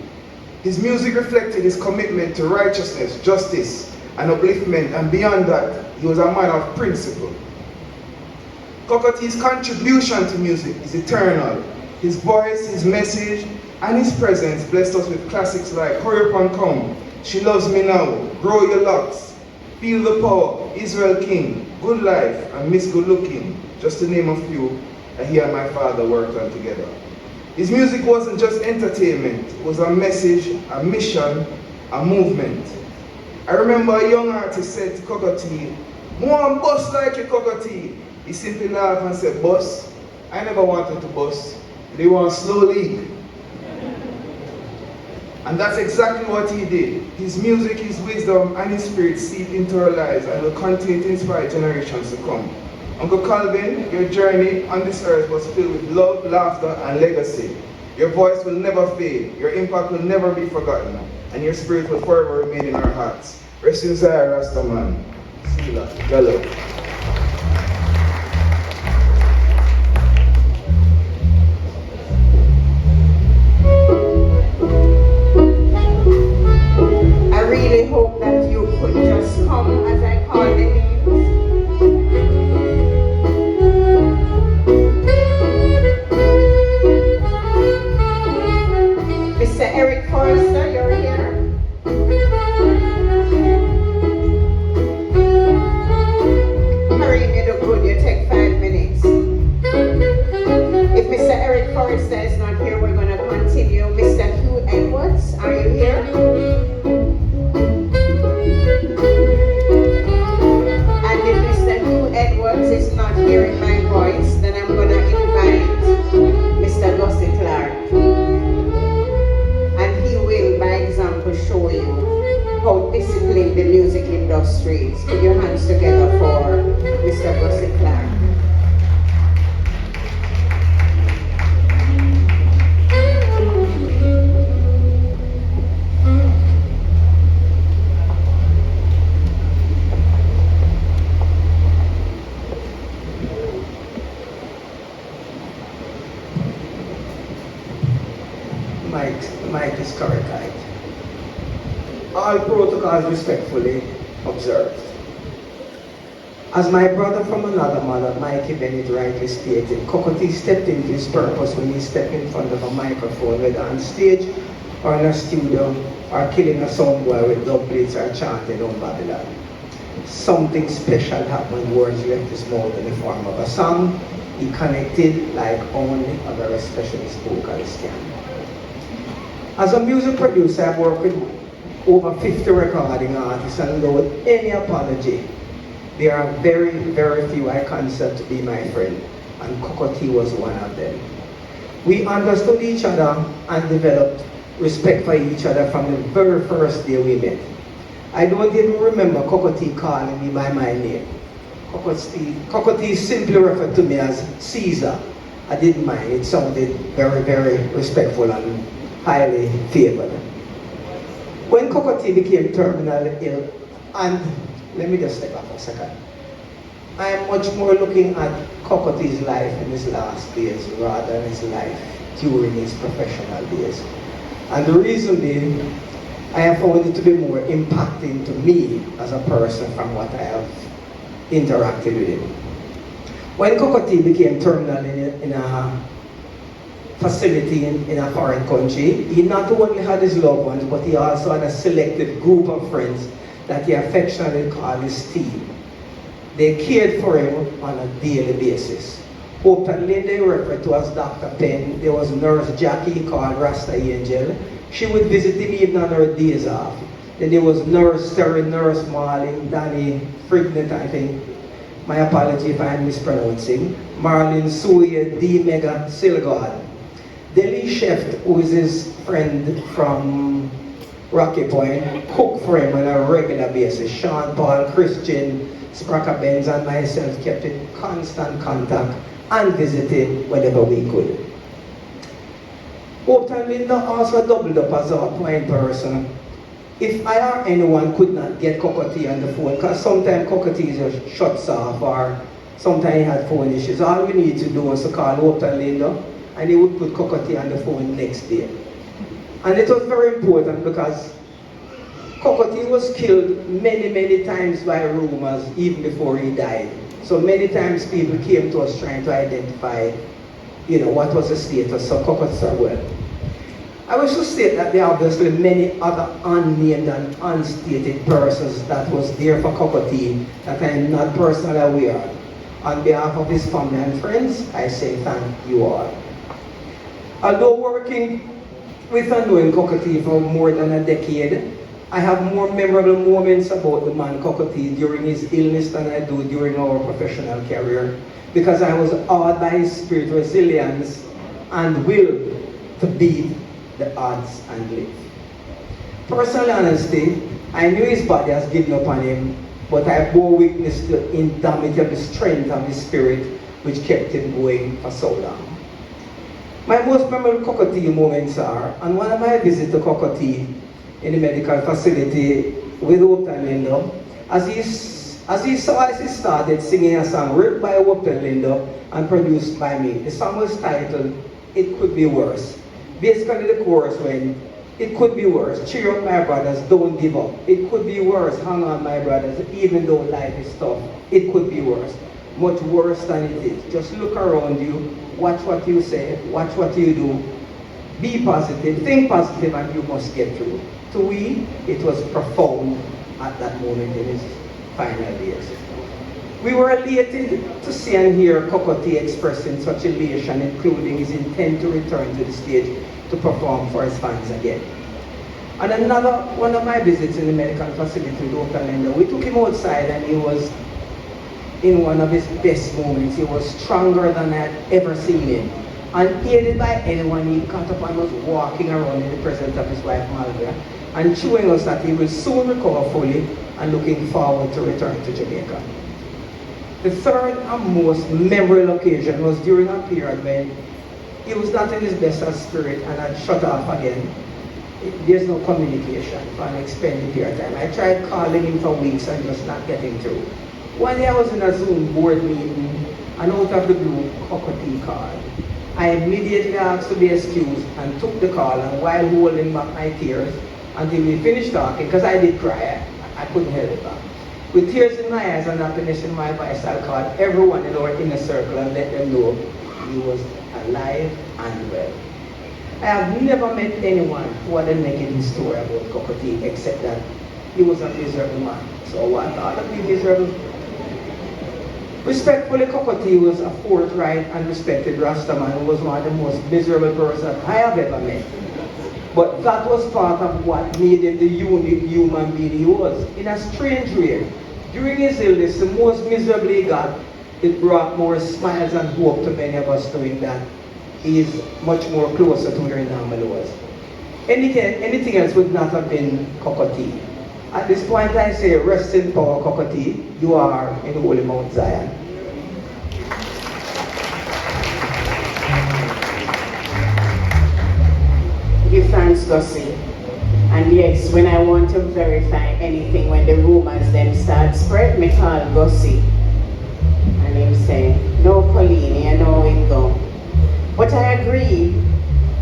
His music reflected his commitment to righteousness, justice, and upliftment, and beyond that, he was a man of principle. Cockatee's contribution to music is eternal. His voice, his message, and his presence blessed us with classics like Hurry Up and Come, She Loves Me Now, Grow Your Locks, Feel the Power, Israel King, Good Life, and Miss Good Looking, just to name a few that he and my father worked on together. His music wasn't just entertainment, it was a message, a mission, a movement. I remember a young artist said to Cockatee, "I want to bust like you, Cockatee." He simply laughed and said, "Boss, I never wanted to bust. They want slow leak." And that's exactly what he did. His music, his wisdom, and his spirit seeped into our lives and will continue to inspire generations to come. Uncle Calvin, your journey on this earth was filled with love, laughter, and legacy. Your voice will never fade, your impact will never be forgotten, and your spirit will forever remain in our hearts. Rest in Zion, Rastaman. Sila, Gallo. I really hope that you could just come as I call the names. Mr. Eric Forrester, you're here. Hurry, you do good, you take 5 minutes. If Mr. Eric Forrester is not here, we're going to continue. Mr. Hugh Edwards, are you here? And if Mr. Hugh Edwards is not hearing my voice, then I'm going to invite Mr. Gussie Clark. And he will, by example, show you how disciplined the music industry is. Put your hands together for Mr. Gussie Clark. The mic is correct. All protocols respectfully observed. As my brother from another mother, Mikey Bennett, rightly stated, Cockatee stepped into his purpose when he stepped in front of a microphone, whether on stage or in a studio, or killing a soundboy with dub plates or chanting on Babylon. Something special happened when words left his mouth in the form of a song. He connected like only a very specialist vocalist can. As a music producer, I've worked with over 50 recording artists, and without any apology, there are very, very few I consider to be my friend, and Cocotte was one of them. We understood each other and developed respect for each other from the very first day we met. I don't even remember Cocotte calling me by my name. Cocotte simply referred to me as Caesar. I didn't mind. It sounded very, very respectful and highly favored. When Cocotte became terminally ill, and let me just step back for a second. I am much more looking at Cocotte's life in his last days rather than his life during his professional days. And the reason being, I have found it to be more impacting to me as a person from what I have interacted with him. When Cocotte became terminal in a facility in a foreign country, he not only had his loved ones, but he also had a selected group of friends that he affectionately called his team. They cared for him on a daily basis. Openly they referred to as Dr. Penn. There was Nurse Jackie called Rasta Angel. She would visit him even on her days off. Then there was Nurse Terry, Nurse Marlene, Danny Frignet, I think. My apology if I'm mispronouncing. Marlene Suye, D. Mega Silgard. Deli Chef, who is his friend from Rocky Point, cooked for him on a regular basis. Sean Paul, Christian, Spracker Benz, and myself kept in constant contact and visited whenever we could. Upton Linda also doubled up as our point person. If I or anyone could not get Cocotte on the phone, because sometimes Cocotte just shuts off, or sometimes he had phone issues, all we need to do was to call Upton Linda, and he would put Cocotte on the phone next day. And it was very important because Cocotte was killed many, many times by rumors even before he died. So many times people came to us trying to identify, what was the status of Cocotte so well. I wish to state that there are obviously many other unnamed and unstated persons that was there for Cocotte that I am not personally aware of. On behalf of his family and friends, I say thank you all. Although working with and knowing Cocotte for more than a decade, I have more memorable moments about the man Cocotte during his illness than I do during our professional career, because I was awed by his spirit, resilience, and will to beat the odds and live. Personal honesty, I knew his body has given up on him, but I bore witness to the indomitable strength of his spirit, which kept him going for so long. My most memorable Cocotte moments are, on one of my visits to Cocotte in the medical facility with Upton Linda, as he started singing a song written by Upton Linda and produced by me. The song was titled, "It Could Be Worse." Basically the chorus went, "It could be worse, cheer up my brothers, don't give up. It could be worse, hang on my brothers, even though life is tough. It could be worse, much worse than it is. Just look around you, watch what you say, watch what you do. Be positive, think positive, and you must get through." To we, it was profound at that moment in his final years. We were elated to see and hear Cocotte expressing such elation, including his intent to return to the stage to perform for his fans again. And another one of my visits in the medical facility with Upton Linda, we took him outside and he was in one of his best moments. He was stronger than I had ever seen him. Unaided by anyone, he got up and was walking around in the presence of his wife Malvia and showing us that he will soon recover fully and looking forward to return to Jamaica. The third and most memorable occasion was during a period when he was not in his best of spirit and had shut off again. There's no communication for an extended period of time. I tried calling him for weeks and just not getting through. One day I was in a Zoom board meeting and out of the blue, Cocotte called. I immediately asked to be excused and took the call, and while holding back my tears until we finished talking, because I did cry, I couldn't hold it back. With tears in my eyes and happiness in my voice, I called everyone in our inner circle and let them know he was alive and well. I have never met anyone who had a negative story about Cocotte except that he was a miserable man. So what ought to be miserable? Respectfully, Cocotte was a forthright and respected Rastaman who was one of the most miserable persons I have ever met. But that was part of what made him the unique human being he was. In a strange way, during his illness, the most miserable he got, it brought more smiles and hope to many of us, knowing that he is much more closer to where he normally was. Anything else would not have been Kokoti. At this point I say, rest in power, Kokoti. You are in Holy Mount Zion. Give thanks, Gussie. And yes, when I want to verify anything, when the rumors then start spread, me call Gussie. And him say, no Colleen, you know it go. But I agree.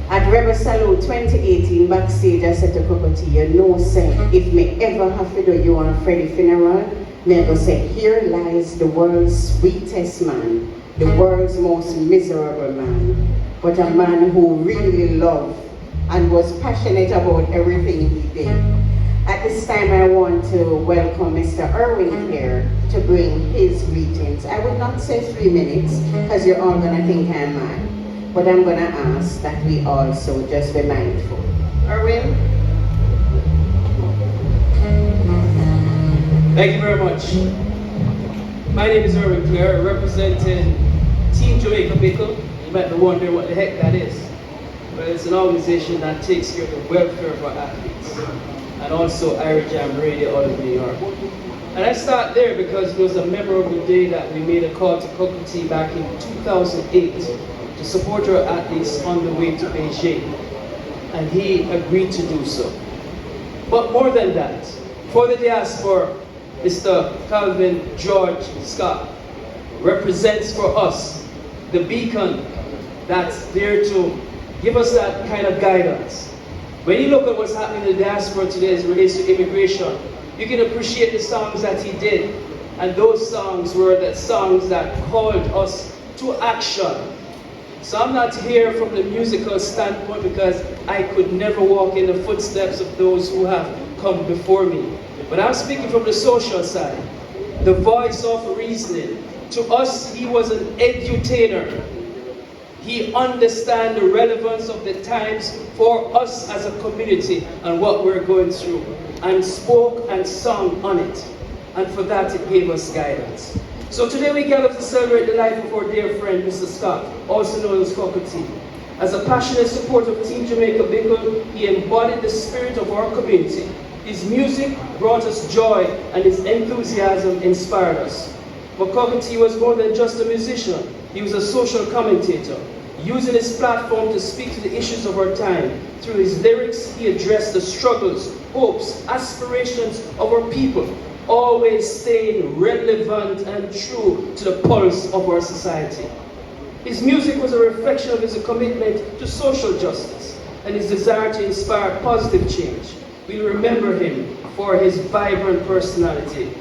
At Rebel Salute 2018 backstage, I said to Kokoti, you know, say, if me ever have to do you on Freddie funeral, me go say, here lies the world's sweetest man, the world's most miserable man, but a man who really loved and was passionate about everything he did. At this time, I want to welcome Mr. Irwin here to bring his greetings. I would not say 3 minutes, because you're all gonna think I'm mad. But I'm going to ask that we also just be mindful. Erwin? Thank you very much. My name is Erwin Clare, representing Team Jamaica Pickle. You might be wondering what the heck that is. But it's an organization that takes care of the welfare of our athletes. And also Irish Jam Radio out of New York. And I start there because it was a memorable day that we made a call to Kokoti back in 2008. To support our athletes on the way to Beijing, and he agreed to do so. But more than that, for the diaspora, Mr. Calvin George Scott represents for us the beacon that's there to give us that kind of guidance. When you look at what's happening in the diaspora today as it relates to immigration, you can appreciate the songs that he did, and those songs were the songs that called us to action. So I'm not here from the musical standpoint because I could never walk in the footsteps of those who have come before me. But I'm speaking from the social side, the voice of reasoning. To us, he was an edutainer. He understands the relevance of the times for us as a community and what we're going through, and spoke and sung on it. And for that, it gave us guidance. So today we gather to celebrate the life of our dear friend, Mr. Scott, also known as Kokoti. As a passionate supporter of Team Jamaica Pickle, he embodied the spirit of our community. His music brought us joy and his enthusiasm inspired us. But Kokoti was more than just a musician. He was a social commentator, using his platform to speak to the issues of our time. Through his lyrics, he addressed the struggles, hopes, aspirations of our people, always staying relevant and true to the pulse of our society. His music was a reflection of his commitment to social justice and his desire to inspire positive change. We'll remember him for his vibrant personality,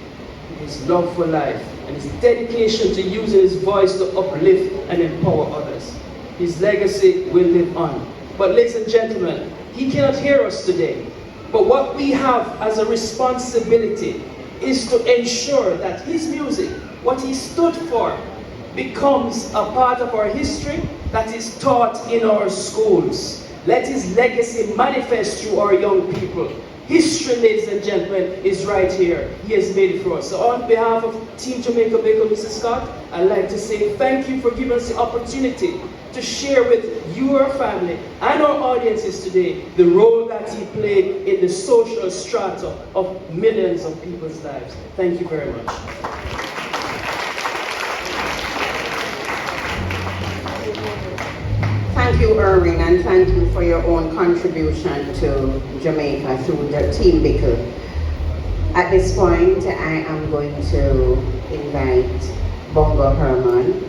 his love for life, and his dedication to using his voice to uplift and empower others. His legacy will live on. But ladies and gentlemen, he cannot hear us today. But what we have as a responsibility is to ensure that his music, what he stood for, becomes a part of our history that is taught in our schools. Let his legacy manifest through our young people. History, ladies and gentlemen, is right here. He has made it for us. So on behalf of Team Jamaica Pickle, Mr. Scott, I'd like to say thank you for giving us the opportunity to share with you, our family, and our audiences today the role that he played in the social strata of millions of people's lives. Thank you very much. Thank you, Erwin, and thank you for your own contribution to Jamaica through the Team Pickle. At this point, I am going to invite Bongo Herman,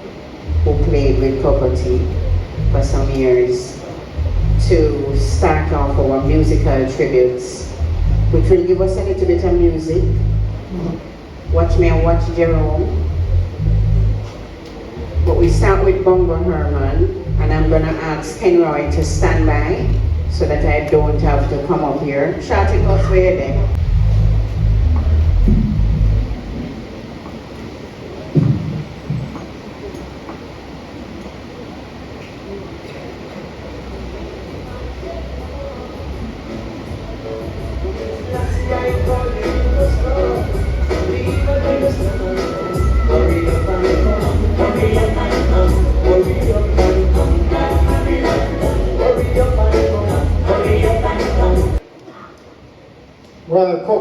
who played with Kokoti for some years, to start off our musical tributes, which will give us a little bit of music. Watch me and watch Jerome. But we start with Bongo Herman, and I'm going to ask Kenroy to stand by so that I don't have to come up here. Shout it off where there.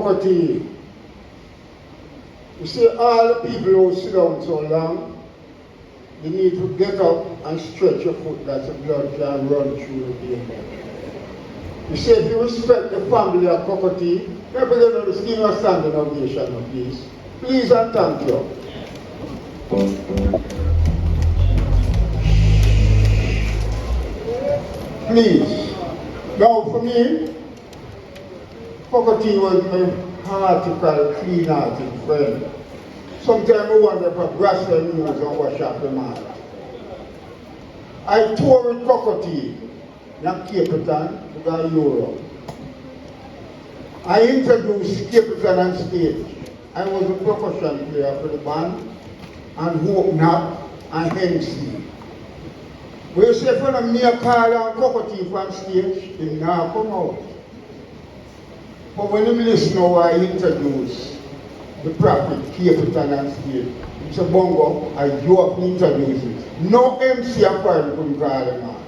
Cockatee. You see, all the people who sit down so long, you need to get up and stretch your foot that the blood can run through the vein. You see, if you respect the family of Cockatee, representatives, give us a standing ovation, please. Please and thank you. Please. Now for me, Cockatee was my heartical, clean-hearted friend. Sometimes I wonder if I brush the nose and wash off the mouth. I toured with Cockatee in Cape Town, Europe. I introduced Cape Town on stage. I was a percussion player for the band, and opened up and MC. When you say for me a call and Cockatee from stage, they now come out. But when you listen now, I introduce the prophet Cape Town on stage. It's a bongo, and you have to introduce it. No MC a foreign couldn't call him on.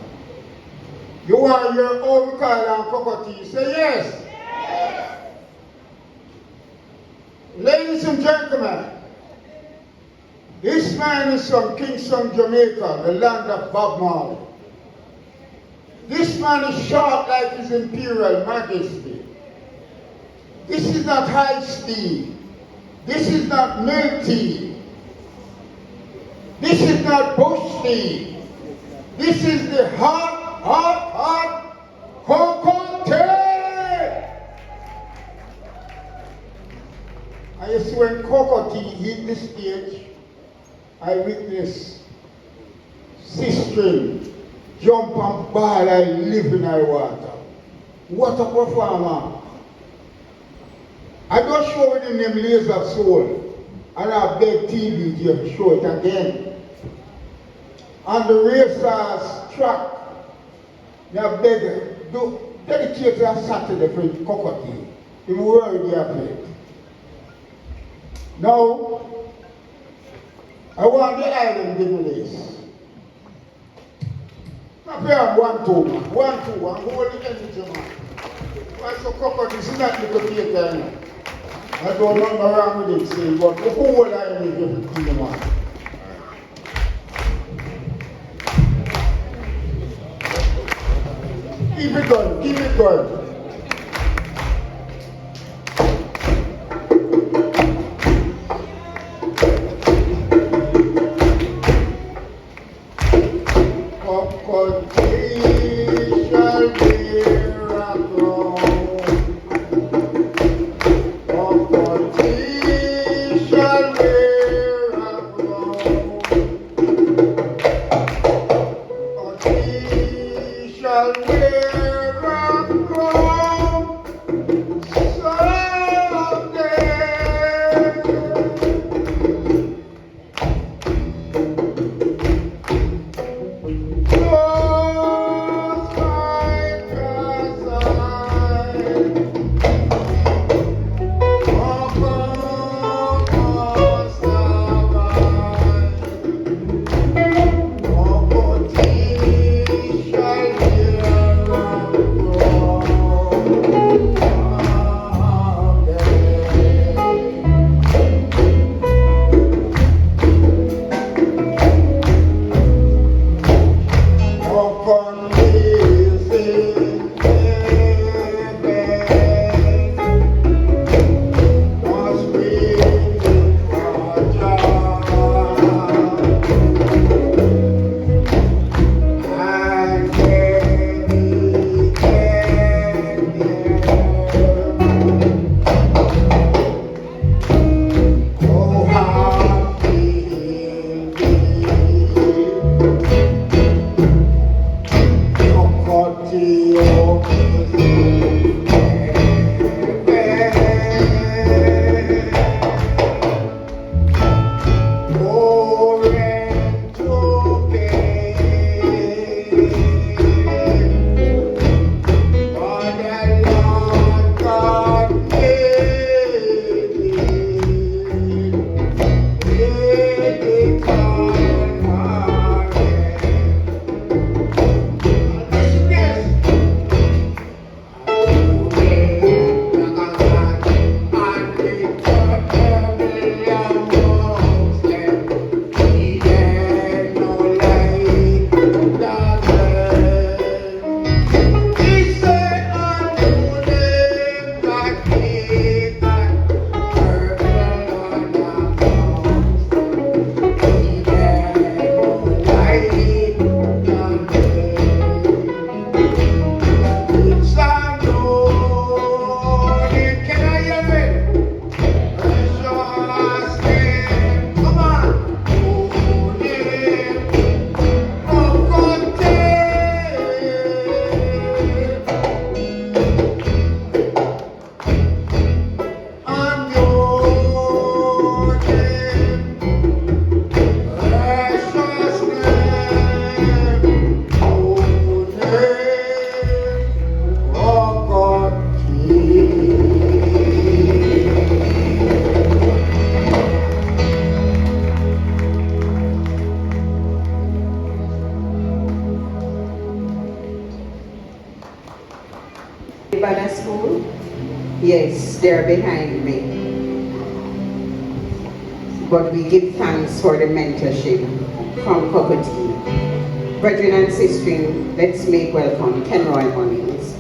You want your own call and Cockatee? Say yes. Yes. Ladies and gentlemen, this man is from Kingston, Jamaica, the land of Bob Marley. This man is short like his Imperial Majesty. This is not high speed. This is not milk tea. This is not bush tea. This is the hot Cockatee. And you see, when Cockatee hit the stage, I witnessed sister jump and ball and live in the water. What a performer. I just show with the name Laser Soul, and I beg TV to show it again. On the racers track, I beg do dedicate a Saturday for Cockatee. He will already play. Now, I want the island English. Now, play on 1, 2, 1, 2, and hold the energy, man. Why so Cockatee is not the theater? I don't know around with it, say, but the whole island is the man. Keep it going, keep it going. Bada School? Yes, they're behind me. But we give thanks for the mentorship from Kokoti. Brethren and sisters, let's make welcome Kenroy Mullins.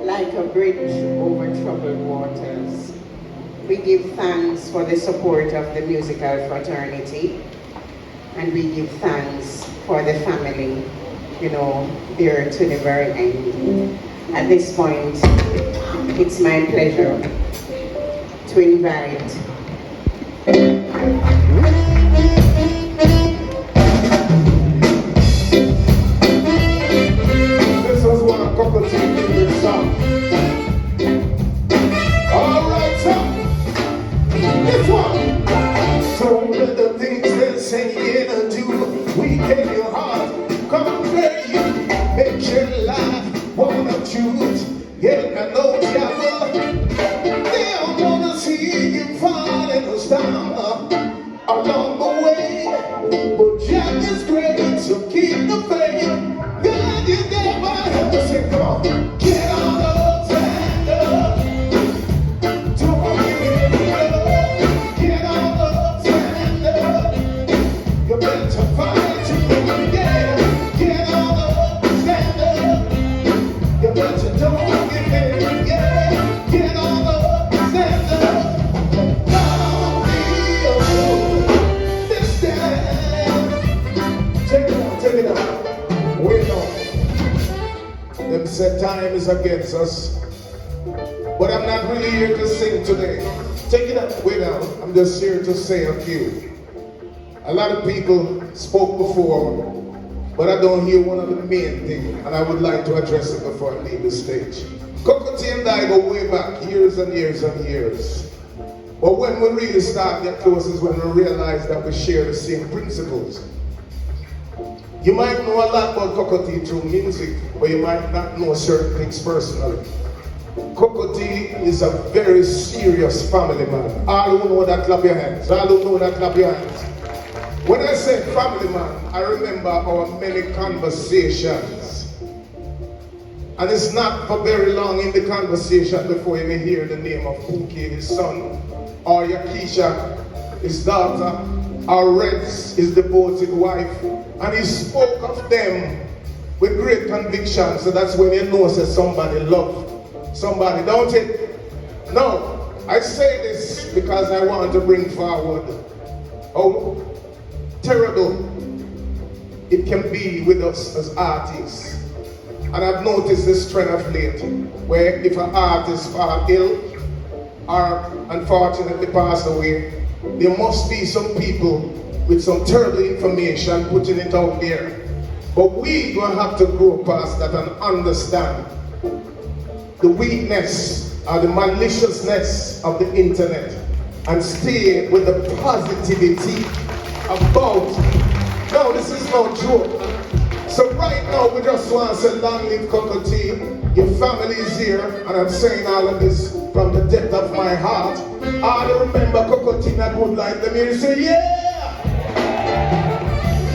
like a bridge over troubled waters. We give thanks for the support of the musical fraternity, and we give thanks for the family, there to the very end. At this point, it's my pleasure to invite This was one of Coco's favorite songs. All right, so this one. So with the things they're saying and do, we take your heart, compare you, make your life wanna choose. Yeah, I know devil, they don't wanna see you falling down along the way. But Jack is great, so keep the faith. God, you never have to say, come on, get on up, stand up. Don't give it up, get on up, stand up. You better fight to win, yeah. Get on up, stand up. You better don't give it, yeah. Get on up, stand up. Don't be a fool this time. Take it out. Wait on. Them said time is against us. But I'm not really here to sing today. Take it up, way down. I'm just here to say a few. A lot of people spoke before, but I don't hear one of the main things, and I would like to address it before I leave the stage. Cocoa and I go way back, years and years and years. But when we really start get close is when we realize that we share the same principles. You might know a lot about Cocoa through music, but you might not know certain things personally. Cocoa is a very serious family man. All who know that, clap your hands. All who know that, clap your hands. When I say family man, I remember our many conversations. And it's not for very long in the conversation before you may hear the name of Pookie, his son, or Yakisha, his daughter, or Reds, his devoted wife. And he spoke of them with great conviction. So that's when you know that somebody loved somebody, don't it? No, I say this because I want to bring forward how terrible it can be with us as artists. And I've noticed this trend of late, where if an artist falls ill or unfortunately passed away, there must be some people with some terrible information putting it out there. But we gonna have to grow past that and understand the weakness or the maliciousness of the internet and stay with the positivity about. No, this is no joke. So right now we just want to say long live Cocoa Tea. Your family is here, and I'm saying all of this from the depth of my heart. I remember Cocoa Tea that would like them here. Say yeah!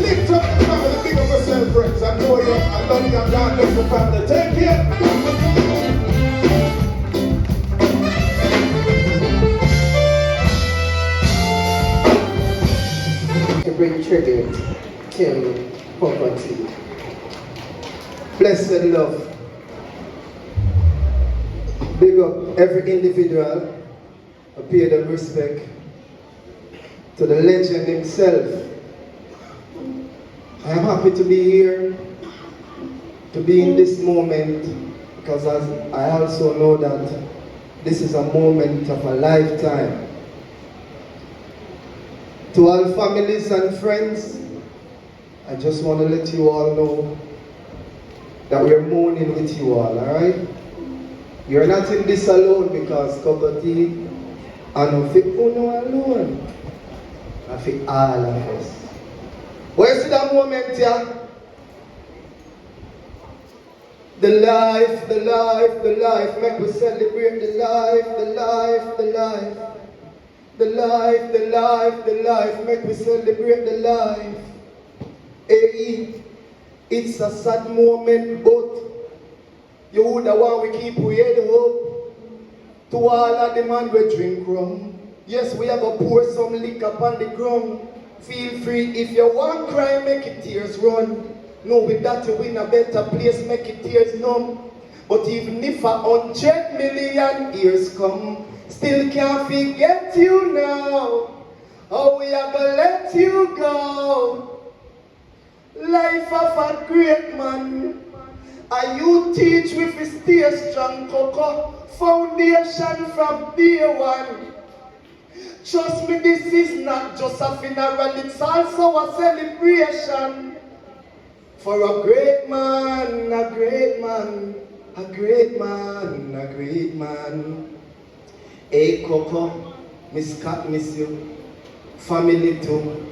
Lift up the family, big up yourself, friends. I know you, I love you, and God bless the family. Take care. to bring tribute to Cocoa Tea. Blessed love. Big up every individual. I pay them respect to the legend himself. I am happy to be here, to be in this moment, because I also know that this is a moment of a lifetime. To all families and friends, I just want to let you all know that we're mourning with you all, alright? You're not in this alone, because Cocoa Tea, I don't feel alone. I feel all of us. Where's that moment here? The life, the life, the life. Make we celebrate the life, the life, the life. The life, the life, the life. Make we celebrate the life. Hey, it's a sad moment, but you would want we keep we head up. To all of the man we drink rum. Yes, we have to pour some liquor upon the ground. Feel free, if you want cry, make it tears run. No, with that you win a better place, make it tears numb. But even if 100 million years come, still can't forget you now. Oh, we are gonna let you go. Life of a great man. And you teach with a stay strong, Coco. Foundation from day one. Trust me, this is not just a funeral, it's also a celebration. For a great man, a great man, a great man, a great man. Hey Coco, Miss Cat, miss you. Family too.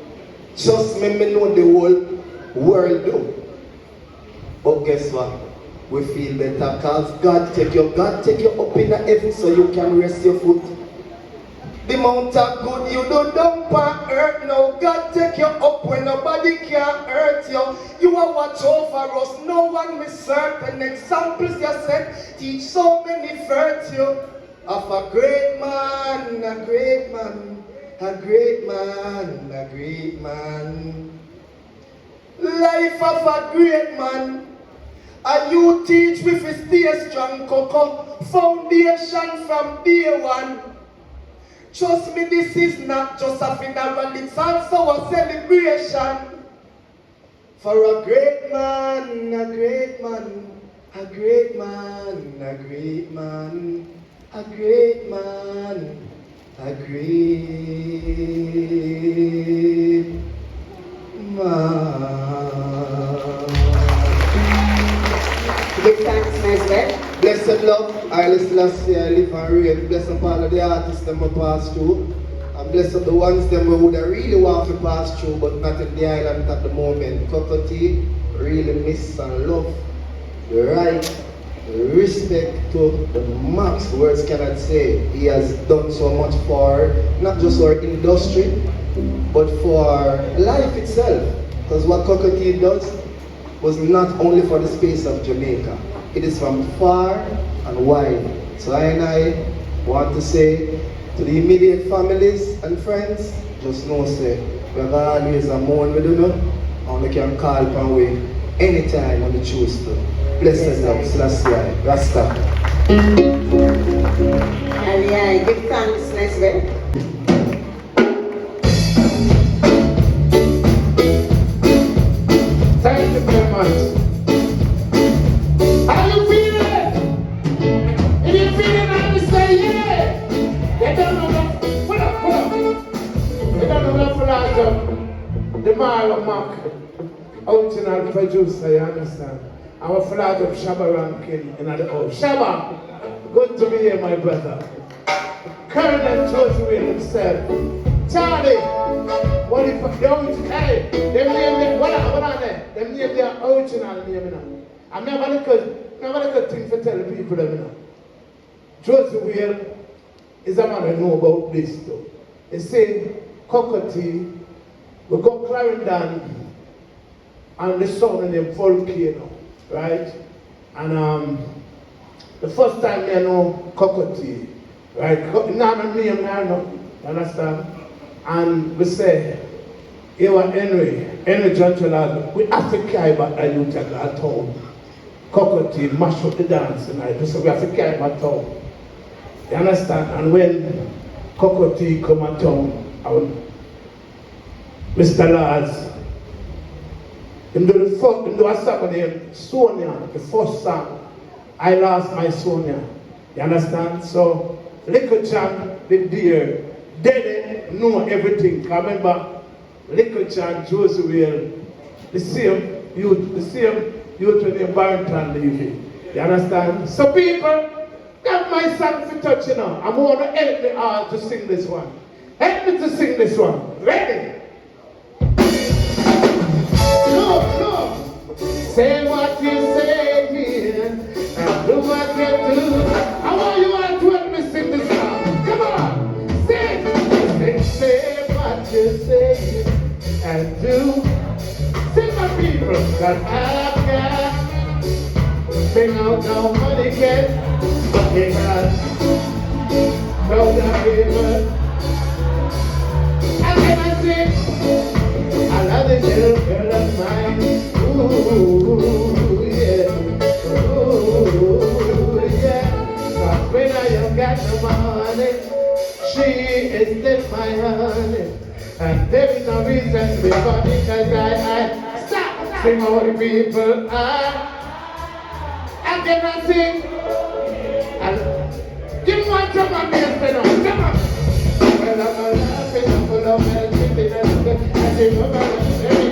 Trust me, me know the whole world do. But guess what? We feel better because God take you up in the heaven so you can rest your foot. The amount of good you do dump and hurt now. God take you up when nobody can hurt you. You are watch over us, no one is certain. Examples you said teach so many virtue of a great man, a great man, a great man, a great man. Life of a great man. And you teach with a stay strong, Coco. Foundation from day one. Trust me, this is not just a funeral, it's also a celebration. For a great man, a great man, a great man, a great man, a great man, a great man. Give thanks, Nesbeth. Blessed love, I listen last year, I live and reign. Bless up all of the artists that I pass through. And bless up the ones that we would really want to pass through, but not in the island at the moment. Cocotti really miss and love the right, respect to the max. Words cannot say. He has done so much for not just our industry, but for life itself. Because what Cocotti does was not only for the space of Jamaica. It is from far and wide. So I want to say to the immediate families and friends, just know say, we have always a mourn with you, and we can call upon we anytime when we choose to. Blessed love, Selassie, Rasta. And yeah, give thanks, Nesbeth. Thank you very much. How you feeling? If you feeling, I will say yeah. They don't know that. Pull up. They don't know that for that job. The Marlon Mark, original producer, you understand? Our flag of Shabba ranking in the house. Shabba, good to be here, my brother. Colonel Joshua himself. Charlie, what if they don't, hey, them name, what on there? Them name their original name, now. I'm never like a thing for telling people them, now. Joseph Will is a man I know about this too. He say, Cocotti, we go Clarendon and the sun in the volcano, right? And the first time I know Cocotti, right? Now my name I know, you understand? And we say, here was Henry John Chalad, we have to carry back the youth at our town. Cocotti mash up the dance tonight. We say we have to carry back town. You understand? And when Cocotti come at town, Mr. Lars, him do a song named Sonia, the first song. I lost my Sonia. You understand? So Little John, the dear, dead know everything. Remember, Little John, Joseph Will, the same youth when the Barrington leaving. You understand? So people, got my song for touch, you know. I'm going to help me all to sing this one. Help me to sing this one. Ready? No. Say what you say here, and do what you do. I want you all to help me sing this song. Come on, sing. Say what you say, and do. Sing my people, cause I've got. Bring out no money yet, but they got. No river. And then I sing. I love this little girl of mine. Ooh, yeah. Ooh, She is still my honey. And there is no reason before because I stop. Sing all the people. I cannot sing. Give me one drum on me and say no. Come on. Well, I'm a laughing, I'm full of melting, and I'm